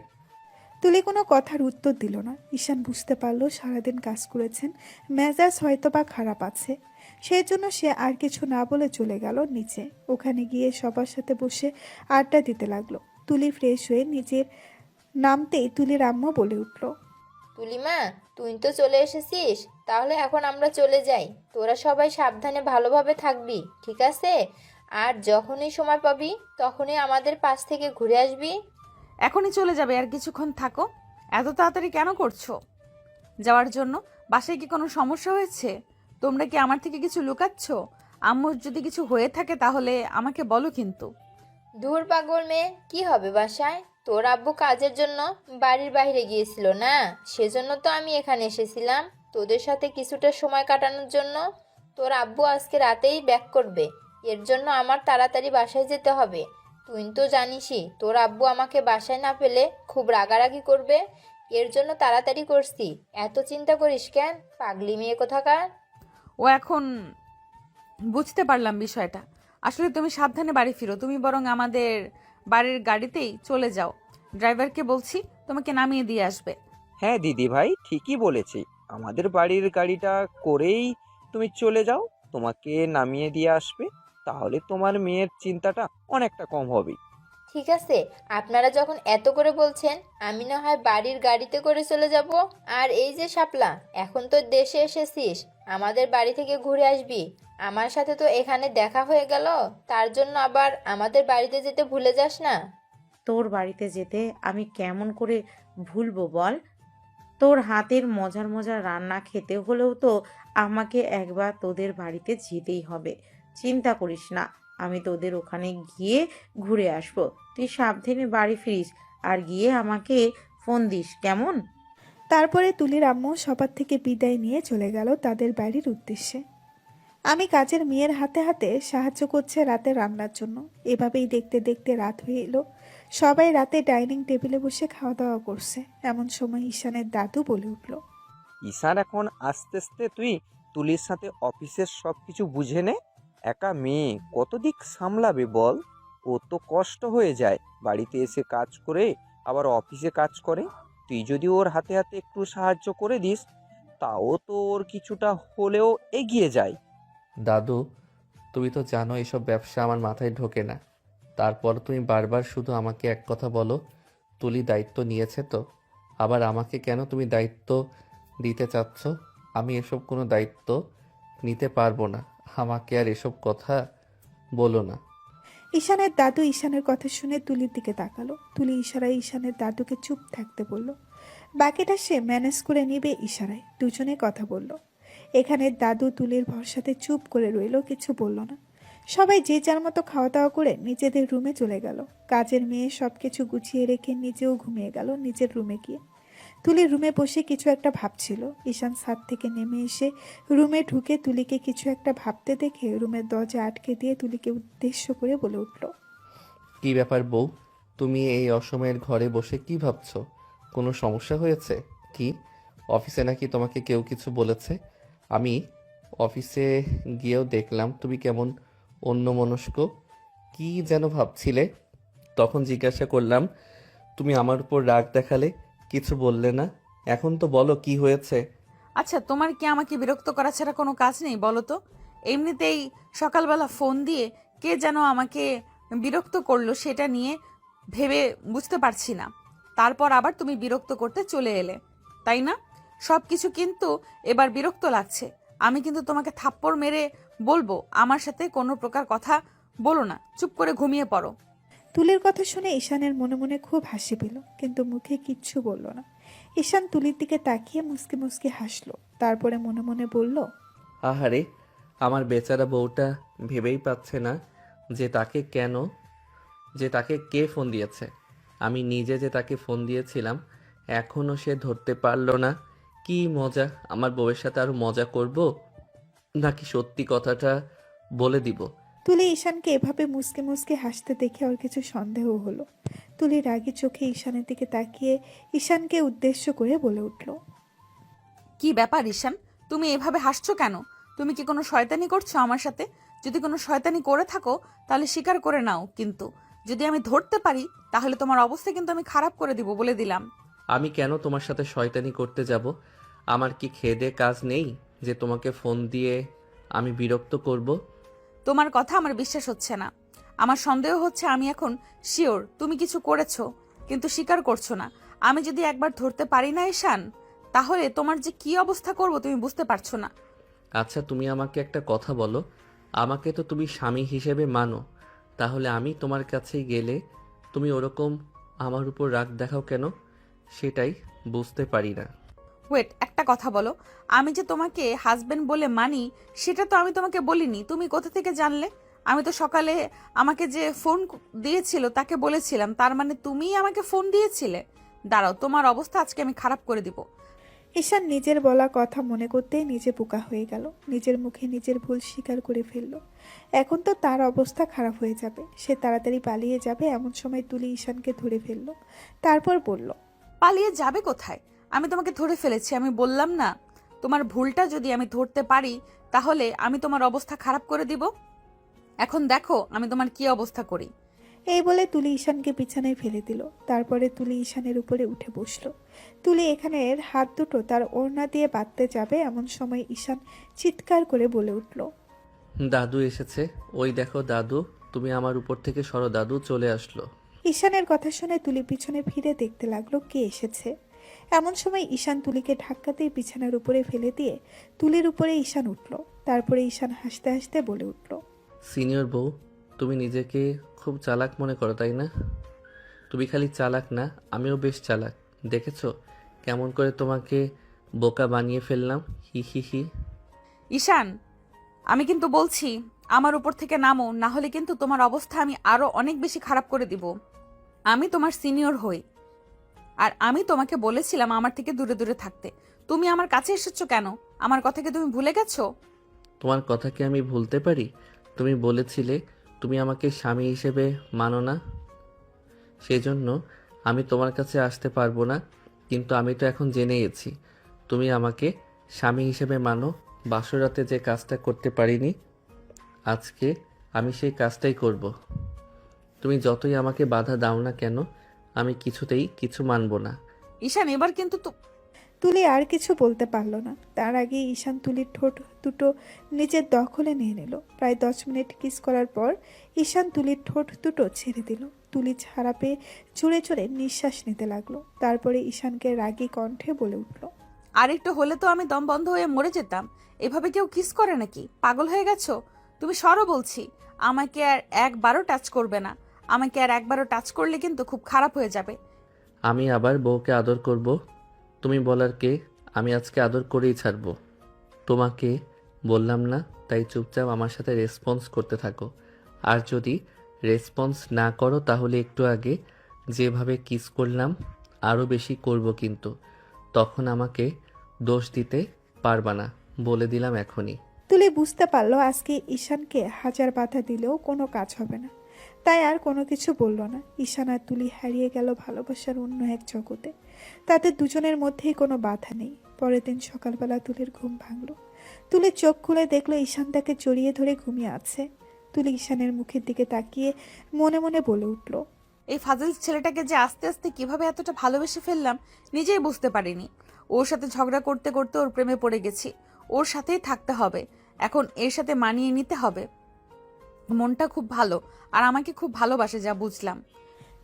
তুলি কোনো কথার উত্তর দিল না। ঈশান বুঝতে পারলো সারাদিন কাজ করেছেন, মেজাজ হয়তো বা খারাপ আছে। সেই জন্য সে আর কিছু না বলে চলে গেল নিচে। ওখানে গিয়ে সবার সাথে বসে আড্ডা দিতে লাগলো। তুলি ফ্রেশ হয়ে নিজের নামতেই তুলির আম্মু বলে উঠল,
তুলিমা, তুই তো চলে এসেছিস, তাহলে এখন আমরা চলে যাই। তোরা সবাই সাবধানে ভালোভাবে থাকবি, ঠিক আছে? আর যখনই সময় পাবি তখনই আমাদের পাশ থেকে ঘুরে আসবি।
এখনই চলে যাবে? আর কিছুক্ষণ থাকো। এত তাড়াতাড়ি কেন করছো যাওয়ার জন্য? বাসায় কি কোনো সমস্যা হয়েছে? তোমরা কি আমার থেকে কিছু লুকাচ্ছ? আম্মুর যদি কিছু হয়ে থাকে তাহলে আমাকে বলো কিন্তু।
ধুর পাগল মেয়ে, কি হবে বাসায়? তোর আব্বু কাজের জন্য বাড়ির বাইরে গিয়েছিল না, সেজন্য তো আমি এখানে এসেছিলাম তোদের সাথে কিছুটা সময় কাটানোর জন্য। তোর আব্বু আজকে রাতেই ব্যাক করবে, এর জন্য আমার তাড়াতাড়ি বাসায় যেতে হবে। তুই তো জানিসই তোর আব্বু আমাকে বাসায় না পেলে খুব রাগারাগি করবে, এর জন্য তাড়াতাড়ি করছি। এত চিন্তা করিস কেন, পাগলি মেয়ে কোথাকার?
ও এখন বুঝতে পারলাম বিষয়টা। আসলে তুমি সাবধানে বাড়ি ফিরো। তুমি বরং আমাদের বাড়ির গাড়িতেই চলে যাও, ড্রাইভারকে বলছি তোমাকে নামিয়ে দিয়ে আসবে।
হ্যাঁ দিদি ভাই, ঠিকই বলেছি। আমাদের বাড়ির গাড়িটা করেই তুমি চলে যাও, তোমাকে নামিয়ে দিয়ে আসবে। তাহলে তোমার মেয়ের চিন্তাটা অনেকটা কম হবে।
ঠিক আছে, আপনারা যখন এত করে বলছেন আমি না হয় বাড়ির গাড়িতে করে চলে যাব। আর এই যে শাপলা, এখন তো দেশে এসেছিস, আমাদের বাড়ি থেকে ঘুরে আসবি। আমার সাথে তো এখানে দেখা হয়ে গেল, তার জন্য আবার আমাদের বাড়িতে যেতে ভুলে যাস না।
তোর বাড়িতে যেতে আমি কেমন করে ভুলবো বল? তোর হাতের মজার মজার রান্না খেতে হলেও তো আমাকে একবার তোদের বাড়িতে যেতেই হবে। চিন্তা করিস না, আমি তোদের ওখানে গিয়ে ঘুরে আসবো। তুই সাবধানে বাড়ি ফিরিস, আর গিয়ে আমাকে ফোন দিস, কেমন?
তারপরে তুলির আম্মু সবার থেকে বিদায় নিয়ে চলে গেল তাদের বাড়ির উদ্দেশ্যে। আমি কাজের মেয়ের হাতে হাতে সাহায্য করছে রাতে রান্নার জন্য। এভাবেই দেখতে দেখতে রাত হয়ে এলো। সবাই রাতে ডাইনিং টেবিলে বসে খাওয়া দাওয়া করছে। এমন সময় ঈশানের দাদু বলে উঠল,
ঈশান এখন আস্তে আস্তে তুই তুলির সাথে অফিসের সব কিছু বুঝে নে। একা মেয়ে কত দিক সামলাবে বল? ও তো কষ্ট হয়ে যায়, বাড়িতে এসে কাজ করে আবার অফিসে কাজ করে। তুই যদি ওর হাতে হাতে একটু সাহায্য করে দিস, তাও তো ওর কিছুটা হলেও এগিয়ে যায়।
দাদু, তুমি তো জানো এসব ব্যবসা আমার মাথায় ঢোকে না। তারপর তুমি বারবার শুধু আমাকে এক কথা বলো, তুলি দায়িত্ব নিয়েছে তো। আবার আমাকে কেন তুমি দায়িত্ব দিতে চাচ্ছ? আমি এসব কোনো দায়িত্ব নিতে পারবো না। আমাকে আর এসব কথা বলো না।
ঈশানের দাদু ঈশানের কথা শুনে তুলির দিকে তাকালো। তুলি ইশারায় ঈশানের দাদুকে চুপ থাকতে বলল। বাকিটা সে ম্যানেজ করে নিবে ইশারায়। দুজনে কথা বলল। এখানে দাদু তুলির ভরসাতে চুপ করে রইল, কিছু বলল না। সবাই যে যার মতো খাওয়া দাওয়া করে নিজেদের রুমে চলে গেল। কাজের মেয়ে সবকিছু গুছিয়ে রেখে নিজেও ঘুমিয়ে গেল নিজের রুমে গিয়ে। তুলির রুমে বসে কিছু একটা ভাবছিল। ঈশান ছাদ থেকে নেমে এসে রুমে ঢুকে তুলিকে কিছু একটা ভাবতে দেখে রুমের দরজা আটকে দিয়ে তুলিকে উদ্দেশ্য করে বলে উঠল,
কি ব্যাপার বউ, তুমি এই অসময়ের ঘরে বসে কি ভাবছো? কোনো সমস্যা হয়েছে কি? অফিসে নাকি তোমাকে কেউ কিছু বলেছে? আমি অফিসে গিয়েও দেখলাম তুমি কেমন অন্যমনস্ক। কি যেন ভাবছিলে? তখন জিজ্ঞাসা করলাম, তুমি আমার উপর রাগ দেখালে, কিছু বললে না। এখন তো বলো কি হয়েছে।
আচ্ছা, তোমার কি আমাকে বিরক্ত করা ছাড়া কোনো কাজ নেই বলো তো? এমনিতেই সকালবেলা ফোন দিয়ে কে যেন আমাকে বিরক্ত করলো, সেটা নিয়ে ভেবে বুঝতে পারছি না। তারপর আবার তুমি বিরক্ত করতে চলে এলে, তাই না? সব কিছু কিন্তু এবার বিরক্ত লাগছে। আমি কিন্তু তোমাকে থাপ্পড় মেরে বলবো, আমার সাথে কোনো প্রকার কথা বলো না, চুপ করে ঘুমিয়ে পড়ো।
তুলির কথা শুনে ঈশানের মনে মনে খুব হাসি পেল, কিন্তু মুখে কিচ্ছু বলল না। ঈশান তুলির দিকে তাকিয়ে মুসকি মুসকি হাসলো। তারপরে মনে মনে বলল,
আহারে, আমার বেচারা বউটা ভেবেই পাচ্ছে না যে তাকে কে ফোন দিয়েছে। আমি নিজে যে তাকে ফোন দিয়েছিলাম, এখনও সে ধরতে পারলো না। কি মজা! আমার বউয়ের সাথে আরো মজা করব, নাকি সত্যি কথাটা বলে দিব?
তুলি ঈশানকে এভাবে মুসকে মুসকে হাসতে দেখে ওর কিছু সন্দেহ হলো। তুলি রাগী চোখে ঈশানের দিকে তাকিয়ে ঈশানকে উদ্দেশ্য করে বলে উঠল,
কি ব্যাপার ঈশান, তুমি এভাবে হাসছো কেন? তুমি কি কোনো শয়তানি করছো আমার সাথে? যদি কোনো শয়তানি করে থাকো তাহলে স্বীকার করে নাও, কিন্তু যদি আমি ধরতে পারি তাহলে তোমার অবস্থা কিন্তু আমি খারাপ করে দিব, বলে দিলাম।
আমি কেন তোমার সাথে শয়তানি করতে যাব? আমার কি খেদে কাজ নেই যে তোমাকে ফোন দিয়ে আমি বিরক্ত করব?
তোমার কথা আমার বিশ্বাস হচ্ছে না। আমার সন্দেহ হচ্ছে, আমি এখন শিওর তুমি কিছু করেছো, কিন্তু স্বীকার করছো না। আমি যদি একবার ধরতে পারি না ঈশান, তাহলে তোমার যে কি অবস্থা করব তুমি বুঝতে পারছো না।
আচ্ছা, তুমি আমাকে একটা কথা বলো। আমাকে তো তুমি স্বামী হিসেবে মানো, তাহলে আমি তোমার কাছে গেলে তুমি ওরকম আমার উপর রাগ দেখাও কেন? সেটাই বুঝতে পারি না।
ওয়েট, একটা কথা বলো, আমি যে তোমাকে হাজবেন্ড বলে মানি সেটা তো আমি তোমাকে বলিনি, তুমি কোথা থেকে জানলে? আমি তো সকালে আমাকে যে ফোন দিয়েছিল তাকে বলেছিলাম, তার মানে তুমিই আমাকে ফোন দিয়েছিলে? দাঁড়াও, তোমার অবস্থা আজকে আমি খারাপ করে দিব।
ঈশান নিজের বলা কথা মনে করতেই নিজে বোকা হয়ে গেল। নিজের মুখে নিজের ভুল স্বীকার করে ফেলল। এখন তো তার অবস্থা খারাপ হয়ে যাবে, সে তাড়াতাড়ি পালিয়ে যাবে। এমন সময় তুলি ঈশানকে ধরে ফেলল। তারপর বলল,
পালিয়ে যাবে কোথায়? আমি তোমাকে ধরে ফেলেছি, আমি বললাম না? তোমার ভুলটা যদি আমি ধরতে পারি তাহলে আমি তোমার অবস্থা খারাপ করে দিব। এখন দেখো আমি তোমার কি অবস্থা করি।
এই বলে তুলি ঈশানকে বিছানায় ফেলে দিল। তারপরে তুলি ঈশানের উপরে উঠে বসলো। তুলি এখানের হাত দুটো তার ওড়না দিয়ে বাঁধতে যাবে, এমন সময় ঈশান চিৎকার করে বলে উঠল,
দাদু এসেছে, ওই দেখো দাদু, তুমি আমার উপর থেকে সরো, দাদু চলে আসলো।
ঈশানের কথা শুনে তুলি পিছনে ফিরে দেখতে লাগলো কে এসেছে। এমন সময় ঈশান তুলিকে ধাক্কা দিয়ে বিছানার উপরে ফেলে দিয়ে তুলির উপরে ঈশান উঠল। তারপরে ঈশান হাসতে হাসতে বলে উঠল,
সিনিয়র বউ, তুমি নিজেকে খুব চালাক মনে করো তাই না? তুমি খালি চালাক না, আমিও বেশ চালাক। দেখেছো কেমন করে তোমাকে বোকা বানিয়ে ফেললাম, হি হি হি।
ঈশান, আমি কিন্তু বলছি আমার উপর থেকে নামো, না হলে কিন্তু তোমার অবস্থা আমি আরো অনেক বেশি খারাপ করে দিব। আমি তোমার সিনিয়র হই, আর আমি তোমাকে বলেছিলাম আমার থেকে দূরে দূরে থাকতে। তুমি আমার কাছে এসেছো কেন? আমার কথা কি তুমি ভুলে গেছো?
তোমার কথা কি আমি ভুলতে পারি? তুমি বলেছিলে তুমি আমাকে স্বামী হিসেবে মানো না, সেজন্য আমি তোমার কাছে আসতে পারবো না। কিন্তু আমি তো এখন জেনে গেছি তুমি আমাকে স্বামী হিসেবে মানো। বাসরাতে যে কাজটা করতে পারিনি, আজকে আমি সেই কাজটাই করব। তুমি যতই আমাকে বাধা দাও না কেন, আমি কিছুতেই কিছু মানব না।
ঈশান, এবার কিন্তু
তুলি আর কিছু বলতে পারল না। তার আগে ঈশান তুলির ঠোঁট দুটো নিজের দখলে নিয়ে নিল। প্রায় 10 মিনিট কিস করার পর ঈশান তুলির ঠোঁট দুটো ছেড়ে দিল। তুলি ছাড়া পেয়ে জোরে জোরে নিঃশ্বাস নিতে লাগলো। তারপরে ঈশানকে রাগী কণ্ঠে বলে উঠল,
আরেকটু হলে তো আমি দম বন্ধ হয়ে মরে যেতাম। এভাবে কেউ কিস করে নাকি? পাগল হয়ে গেছো? তুমি সরো বলছি। আমাকে আর একবারও টাচ করবে না। আমাকে আর একবারও টাচ করলে কিন্তু খুব খারাপ হয়ে যাবে।
আমি আবার বউকে আদর করব? তুমি বলার কে? আমি আজকে আদর করেই ছাড়বো। তোমাকে বললাম না, তাই চুপচাপ আমার সাথে রেসপন্স করতে থাকো। আর যদি রেসপন্স না করো তাহলে একটু আগে যেভাবে কিস করলাম আরও বেশি করব, কিন্তু তখন আমাকে দোষ দিতে পারবা না, বলে দিলাম এখনই।
তুলি বুঝতে পারলো আজকে ঈশানকে হাজার বাধা দিলেও কোনো কাজ হবে না। তাই আর কোনো কিছু বলল না। ঈশান আর তুলি হারিয়ে গেল ভালোবাসার অন্য এক জগতে। তাদের দুজনের মধ্যেই কোনো বাধা নেই। পরের দিন সকালবেলা তুলির ঘুম ভাঙল। তুলি চোখ খুলে দেখলো ঈশান তাকে জড়িয়ে ধরে ঘুমিয়ে আছে। তুলি ঈশানের মুখের দিকে তাকিয়ে মনে মনে বলে উঠল,
এই ফাজিল ছেলেটাকে যে আস্তে আস্তে কিভাবে এতটা ভালোবেসে ফেললাম নিজেই বুঝতে পারিনি। ওর সাথে ঝগড়া করতে করতে ওর প্রেমে পড়ে গেছি। ওর সাথেই থাকতে হবে, এখন এর সাথে মানিয়ে নিতে হবে। মনটা খুব ভালো আর আমাকে খুব ভালোবাসে, যা বুঝলাম।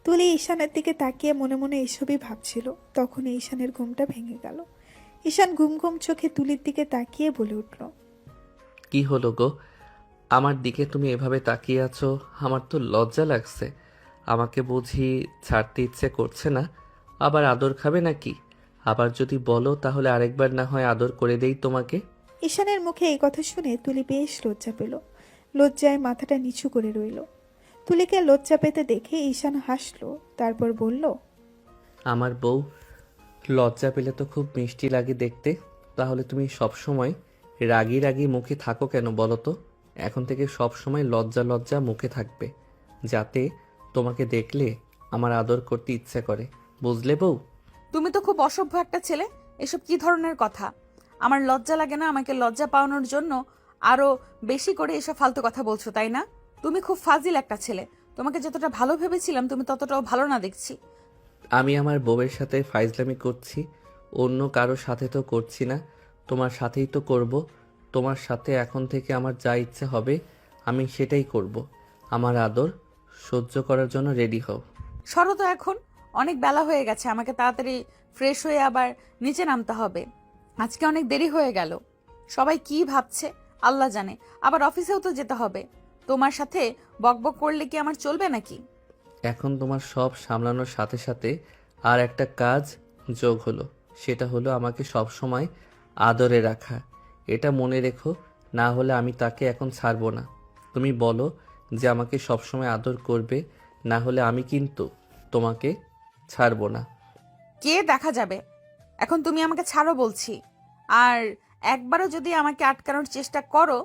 তুলি ঈশানের দিকে তাকিয়ে মনে মনে এসবই ভাবছিল। তখন ঈশানের ঘুমটা ভেঙে গেল। ঈশান ঘুম ঘুম চোখে তুলির দিকে তাকিয়ে বলে উঠল,
কি হলো গো, আমার দিকে তুমি এভাবে তাকিয়ে আছো? আমার তো লজ্জা লাগছে। আমাকে বুঝি ছাড়তে ইচ্ছে করছে না? আবার আদর খাবে নাকি? আবার যদি বলো তাহলে আরেকবার না হয় আদর করে দেই তোমাকে।
ঈশানের মুখে এই কথা শুনে তুলি বেশ লজ্জা পেল। লজ্জায় মাথাটা নিচু করে রইল। তুলিকে লজ্জা পেতে দেখে ঈশান হাসলো, তারপর বলল,
আমার বউ লজ্জা পেলে তো খুব মিষ্টি লাগে দেখতে। তাহলে তুমি সবসময় রাগী রাগী মুখে থাকো কেন বলো তো? এখন থেকে সবসময় লজ্জা লজ্জা মুখে থাকবে, যাতে তোমাকে দেখলে আমার আদর করতে ইচ্ছে করে, বুঝলে বউ?
তুমি তো খুব অসভ্য একটা ছেলে। এসব কি ধরনের কথা? আমার লজ্জা লাগে না আমাকে লজ্জা পাওয়ানোর জন্য আরো বেশি করে এসব ফালতু কথা বলছো, তাই না? তুমি খুব ফাজিল একটা ছেলে। তোমাকে যতটা ভালো ভেবেছিলাম তুমি ততটাও ভালো না দেখছি।
আমি আমার বউয়ের সাথে ফাইজলামি করছি, অন্য কারো সাথে তো করছি না। তোমার সাথেই তো করব। তোমার সাথে এখন থেকে আমার যা ইচ্ছে হবে আমি সেটাই করব। আমার আদর সহ্য করার জন্য রেডি হও।
সরো তো এখন, অনেক বেলা হয়ে গেছে। আমাকে তাড়াতাড়ি ফ্রেশ হয়ে আবার নিচে নামতে হবে। আজকে অনেক দেরি হয়ে গেল। সবাই কি ভাবছে আল্লাহ জানে। আবার অফিসেও তো যেতে হবে। তোমার সাথে বকবক করলে কি আমার চলবে নাকি?
এখন তোমার সব সামলানোর সাথে সাথে আর একটা কাজ যোগ হলো, সেটা হলো আমাকে সব সময় আদরে রাখা। এটা মনে রেখো, না হলে আমি তাকে এখন ছাড়বো না। তুমি বলো যে আমাকে সব সময় আদর করবে, না হলে আমি কিন্তু তোমাকে ছাড়বো না।
কে দেখা যাবে। এখন তুমি আমাকে ছাড়ো বলছি। আর একবারও যদি আমাকে আটকানোর চেষ্টা করো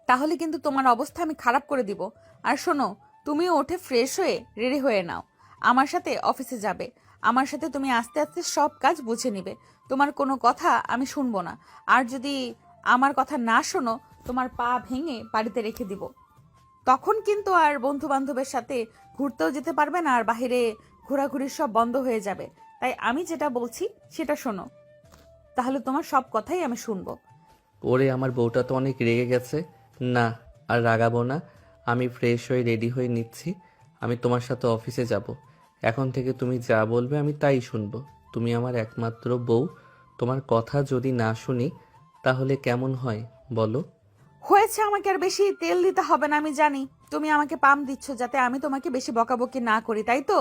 তাহলে কিন্তু তোমার অবস্থা আমি খারাপ করে দিব। আর শোনো, তুমিও উঠে ফ্রেশ হয়ে রেডি হয়ে নাও। আমার সাথে অফিসে যাবে। আমার সাথে তুমি আস্তে আস্তে সব কাজ বুঝে নিবে। তোমার কোনো কথা আমি শুনবো না। আর যদি আমার কথা না শোনো, তোমার পা ভেঙে বাড়িতে রেখে দিব। তখন কিন্তু আর বন্ধু বান্ধবের সাথে ঘুরতেও যেতে পারবে না, আর বাইরে ঘোরাঘুরি সব বন্ধ হয়ে যাবে। তাই আমি যেটা বলছি সেটা শোনো, তাহলে তোমার সব কথাই আমি শুনবো।
ওরে আমার বউটা তো অনেক রেগে গেছে। না, আর রাগাবো না। আমি ফ্রেশ হয়ে রেডি হয়ে নিচ্ছি। আমি তোমার সাথে অফিসে যাব। এখন থেকে তুমি যা বলবে আমি তাই শুনবো। তুমি আমার একমাত্র বউ। তোমার কথা যদি না শুনি তাহলে কেমন হয় বলো?
হয়েছে, আমাকে আর বেশি তেল দিতে হবে না। আমি জানি তুমি আমাকে পাম দিচ্ছ যাতে আমি তোমাকে বেশি বকাবকি না করি, তাই তো?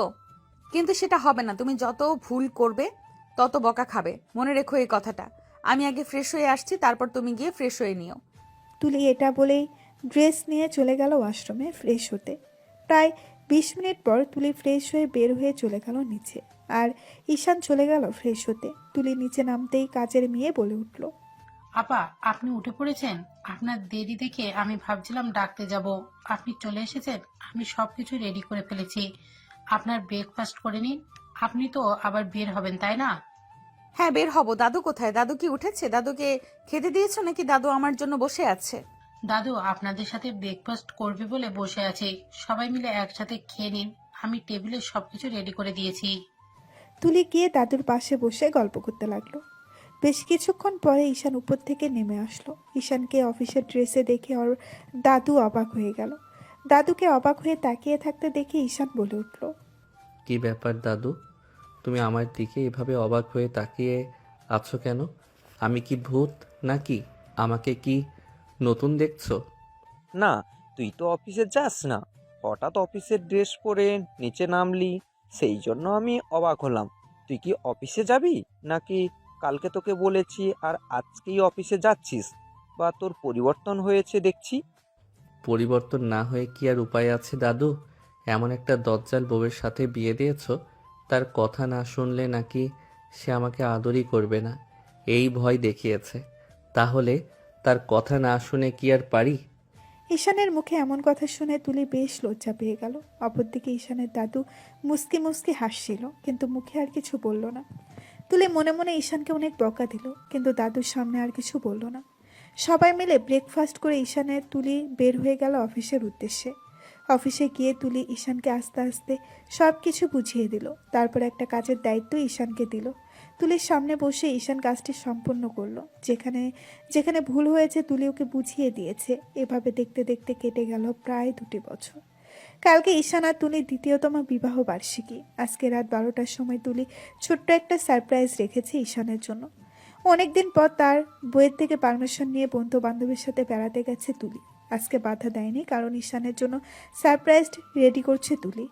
কিন্তু সেটা হবে না। তুমি যত ভুল করবে তত বকা খাবে, মনে রেখো এই কথাটা। আমি আগে ফ্রেশ হয়ে আসছি, তারপর তুমি গিয়ে ফ্রেশ হয়ে নিও।
তুলি এটা বলেই ড্রেস নিয়ে চলে গেল ওয়াশরুমে ফ্রেশ হতে। প্রায় 20 মিনিট পর তুলি ফ্রেশ হয়ে বের হয়ে চলে গেল নিচে, আর ঈশান চলে গেল ফ্রেশ হতে। তুলি নিচে নামতেই কাজের মেয়ে বলে উঠল,
আপা, আপনি উঠে পড়েছেন? আপনার দেরি দেখে আমি ভাবছিলাম ডাকতে যাব, আপনি চলে এসেছেন। আমি সবকিছু রেডি করে ফেলেছি, আপনার ব্রেকফাস্ট করে নিন। আপনি তো আবার বের হবেন, তাই না?
হ্যাঁ, বের হব। দাদু কোথায়? দাদু কি উঠেছে? দাদুকে খেতে দিয়েছো নাকি দাদু আমার জন্য বসে আছে?
দাদু আপনাদের সাথে ব্রেকফাস্ট করবে বলে বসে আছি, সবাই মিলে একসাথে খেয়ে নিন। আমি টেবিলে সবকিছু রেডি করে দিয়েছি।
তুলি গিয়ে দাদুর পাশে বসে গল্প করতে লাগলো। বেশ কিছুক্ষণ পরে ঈশান উপর থেকে নেমে আসলো। ঈশানকে অফিসের ড্রেসে দেখে ওর দাদু অবাক হয়ে গেল। দাদুকে অবাক হয়ে তাকিয়ে থাকতে দেখে ঈশান বলে উঠল,
কি ব্যাপার দাদু, তুমি আমার দিকে এভাবে অবাক হয়ে তাকিয়ে আছো কেন? আমি কি ভূত নাকি? আমাকে কি নতুন দেখছো?
না, তুই তো অফিসে যাস না, হঠাৎ অফিসের ড্রেস পরে নিচে নামলি, সেই জন্য আমি অবাক হলাম। তুই কি অফিসে যাবি নাকি কালকে তোকে বলেছি আর আজকেই অফিসে যাচ্ছিস? বা তোর পরিবর্তন হয়েছে দেখছি।
পরিবর্তন না হয়ে কি আর উপায় আছে দাদু? এমন একটা দজ্জাল বউয়ের সাথে বিয়ে দিয়েছো, তার কথা না শুনলে নাকি সে আমাকে আদরই করবে না, এই ভয় দেখিয়েছে। তাহলে তার কথা না শুনে কি আর পারি?
ঈশানের মুখে এমন কথা শুনে তুলি বেশ লজ্জা পেয়ে গেল। অপরদিকে ঈশানের দাদু মুস্কি মুস্কি হাসছিল, কিন্তু মুখে আর কিছু বলল না। তুলি মনে মনে ঈশানকে অনেক বকা দিল, কিন্তু দাদুর সামনে আর কিছু বলল না। সবাই মিলে ব্রেকফাস্ট করে ঈশানের তুলি বের হয়ে গেল অফিসের উদ্দেশ্যে। অফিসে গিয়ে তুলি ঈশানকে আস্তে আস্তে সব কিছু বুঝিয়ে দিল। তারপর একটা কাজের দায়িত্ব ঈশানকে দিল। তুলির সামনে বসে ঈশান কাজটি সম্পূর্ণ করলো। যেখানে যেখানে ভুল হয়েছে তুলি ওকে বুঝিয়ে দিয়েছে। এভাবে দেখতে দেখতে কেটে গেল প্রায় 2 বছর। কালকে ঈশান আর তুলির দ্বিতীয়তম বিবাহ বার্ষিকী। আজকে রাত 12টার সময় তুলি ছোট্ট একটা সারপ্রাইজ রেখেছে ঈশানের জন্য। অনেকদিন পর তার বইয়ের থেকে পারমিশন নিয়ে বন্ধু বান্ধবের সাথে বেড়াতে গেছে তুলি। আজকে বাধা দেয়নি, কারণ ঈশানের জন্য সারপ্রাইজ রেডি করছে তুলি।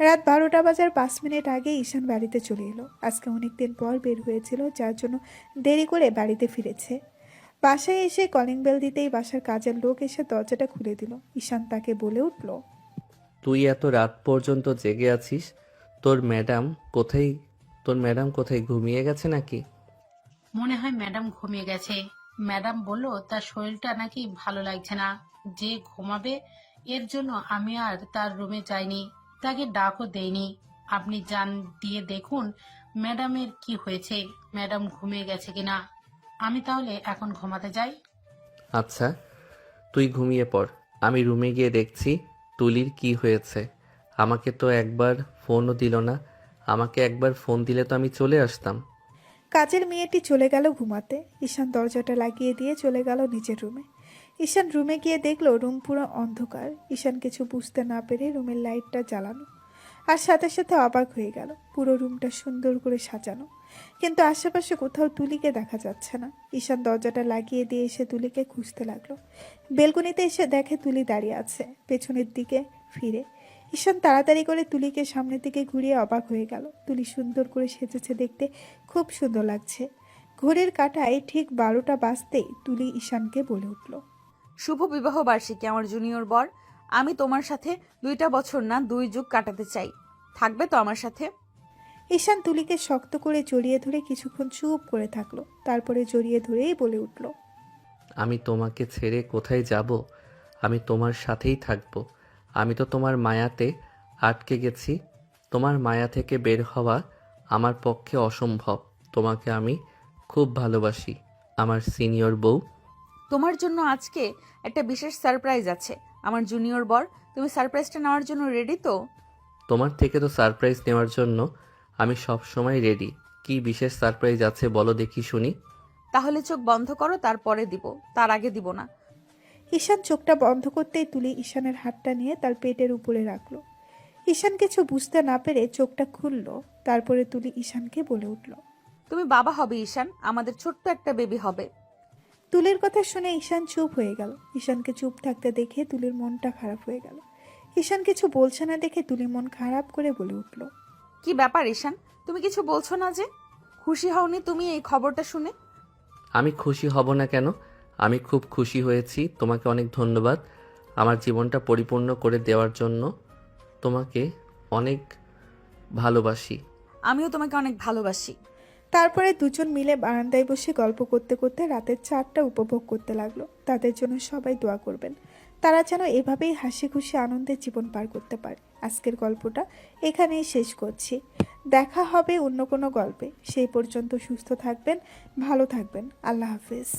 রাত 12টা বাজার 5 মিনিট আগে ঈশান বাড়িতে চলে এলো। আজকে অনেকদিন পর বের হয়েছিল, যার জন্য দেরি করে বাড়িতে ফিরেছে। বাসায় এসে কলিং বেল দিতেই বাসার কাজের লোক এসে দরজাটা খুলে দিল। ঈশান তাকে বলে উঠল,
তুই এত রাত পর্যন্ত জেগে আছিস? তোর ম্যাডাম কোথায়? তোর ম্যাডাম কোথায়, ঘুমিয়ে গেছে নাকি?
মনে হয় ম্যাডাম ঘুমিয়ে গেছে। ম্যাডাম বলল তার শরীরটা নাকি ভালো লাগছে না, যে ঘুমাবে। এর জন্য আমি আর তার রুমে যাইনি, তাকে ডাকও দেইনি। আপনি যান, দিয়ে দেখুন ম্যাডামের কি হয়েছে, ম্যাডাম ঘুমিয়ে গেছে কিনা। আমি তাহলে এখন ঘুমাতে যাই।
আচ্ছা, তুই ঘুমিয়ে পড়, আমি রুমে গিয়ে দেখছি তুলির কি হয়েছে। আমাকে তো একবার ফোনও দিল না। আমাকে একবার ফোন দিলে তো আমি চলে আসতাম।
কাজের মেয়েটি চলে গেল ঘুমাতে। ঈশান দরজাটা লাগিয়ে দিয়ে চলে গেল নিজের রুমে। ঈশান রুমে গিয়ে দেখলো রুম পুরো অন্ধকার। ঈশান কিছু বুঝতে না পেরে রুমের লাইটটা জ্বালানো, আর সাথে সাথে অবাক হয়ে গেল। পুরো রুমটা সুন্দর করে সাজানো, কিন্তু আশেপাশে কোথাও তুলিকে দেখা যাচ্ছে না। ঈশান দরজাটা লাগিয়ে দিয়ে এসে তুলিকে খুঁজতে লাগলো। বেলকনিতে এসে দেখে তুলি দাঁড়িয়ে আছে পেছনের দিকে ফিরে। ঈশান তাড়াতাড়ি করে তুলিকে সামনের দিকে ঘুরিয়ে অবাক হয়ে গেল। তুলি সুন্দর করে সেজেছে, দেখতে খুব সুন্দর লাগছে। ঘড়ির কাঁটায় ঠিক 12টা বাজতেই তুলি ঈশানকে বলে উঠল,
শুভ বিবাহ বার্ষিকী আমার জুনিয়র বর। আমি তোমার সাথে 2টা বছর না 2 যুগ কাটাতে চাই। থাকবে তো আমার সাথে?
ঈশান তুলিকে শক্ত করে জড়িয়ে ধরে কিছুক্ষণ চুপ করে থাকলো। তারপরে জড়িয়ে ধরেই বলে উঠল,
আমি তোমাকে ছেড়ে কোথায় যাব? আমি তোমার সাথেই থাকব। আমি তো তোমার মায়াতে আটকে গেছি। তোমার মায়া থেকে বের হওয়া আমার পক্ষে অসম্ভব। তোমাকে আমি খুব ভালোবাসি, আমার সিনিয়র বউ।
তোমার জন্য আজকে একটা বিশেষ সারপ্রাইজ আছে আমার জুনিয়র বর। তুমি সারপ্রাইজটা নেওয়ার জন্য রেডি তো?
তোমার থেকে তো সারপ্রাইজ নেওয়ার জন্য আমি সব সময় রেডি। কি বিশেষ সারপ্রাইজ আছে বলো দেখি শুনি।
তাহলে চোখ বন্ধ করো, তারপরে দিব, তার আগে দিব না।
ঈশান চোখটা বন্ধ করতেই তুলি ঈশানের হাতটা নিয়ে তার পেটের উপরে রাখলো। ঈশান কিছু বুঝতে না পেরে চোখটা খুলল। তারপরে তুলি ঈশানকে বলে উঠল,
তুমি বাবা হবে ঈশান, আমাদের ছোট্ট একটা বেবি হবে।
তুলির কথা শুনে ঈশান চুপ হয়ে গেল। ঈশানকে চুপ থাকতে দেখে তুলির মনটা খারাপ হয়ে গেল। ঈশান কিছু বলছে না দেখে তুলি মন খারাপ করে বলে উঠল,
কি ব্যাপার ঈশান, তুমি কিছু বলছো না যে? খুশি হওনি তুমি এই খবরটা শুনে?
আমি খুশি হব না কেন? আমি খুব খুশি হয়েছি। তোমাকে অনেক ধন্যবাদ আমার জীবনটা পরিপূর্ণ করে দেওয়ার জন্য। তোমাকে অনেক ভালোবাসি।
আমিও তোমাকে অনেক ভালোবাসি।
তারপরে দুজন মিলে বারান্দায় বসে গল্প করতে করতে রাতের 4টা উপভোগ করতে লাগলো। তাদের জন্য সবাই দোয়া করবেন, তারা যেন এভাবেই হাসি খুশি আনন্দের জীবন পার করতে পারে। আজকের গল্পটা এখানেই শেষ করছি। দেখা হবে অন্য কোনো গল্পে। সেই পর্যন্ত সুস্থ থাকবেন, ভালো থাকবেন। আল্লাহ হাফেজ।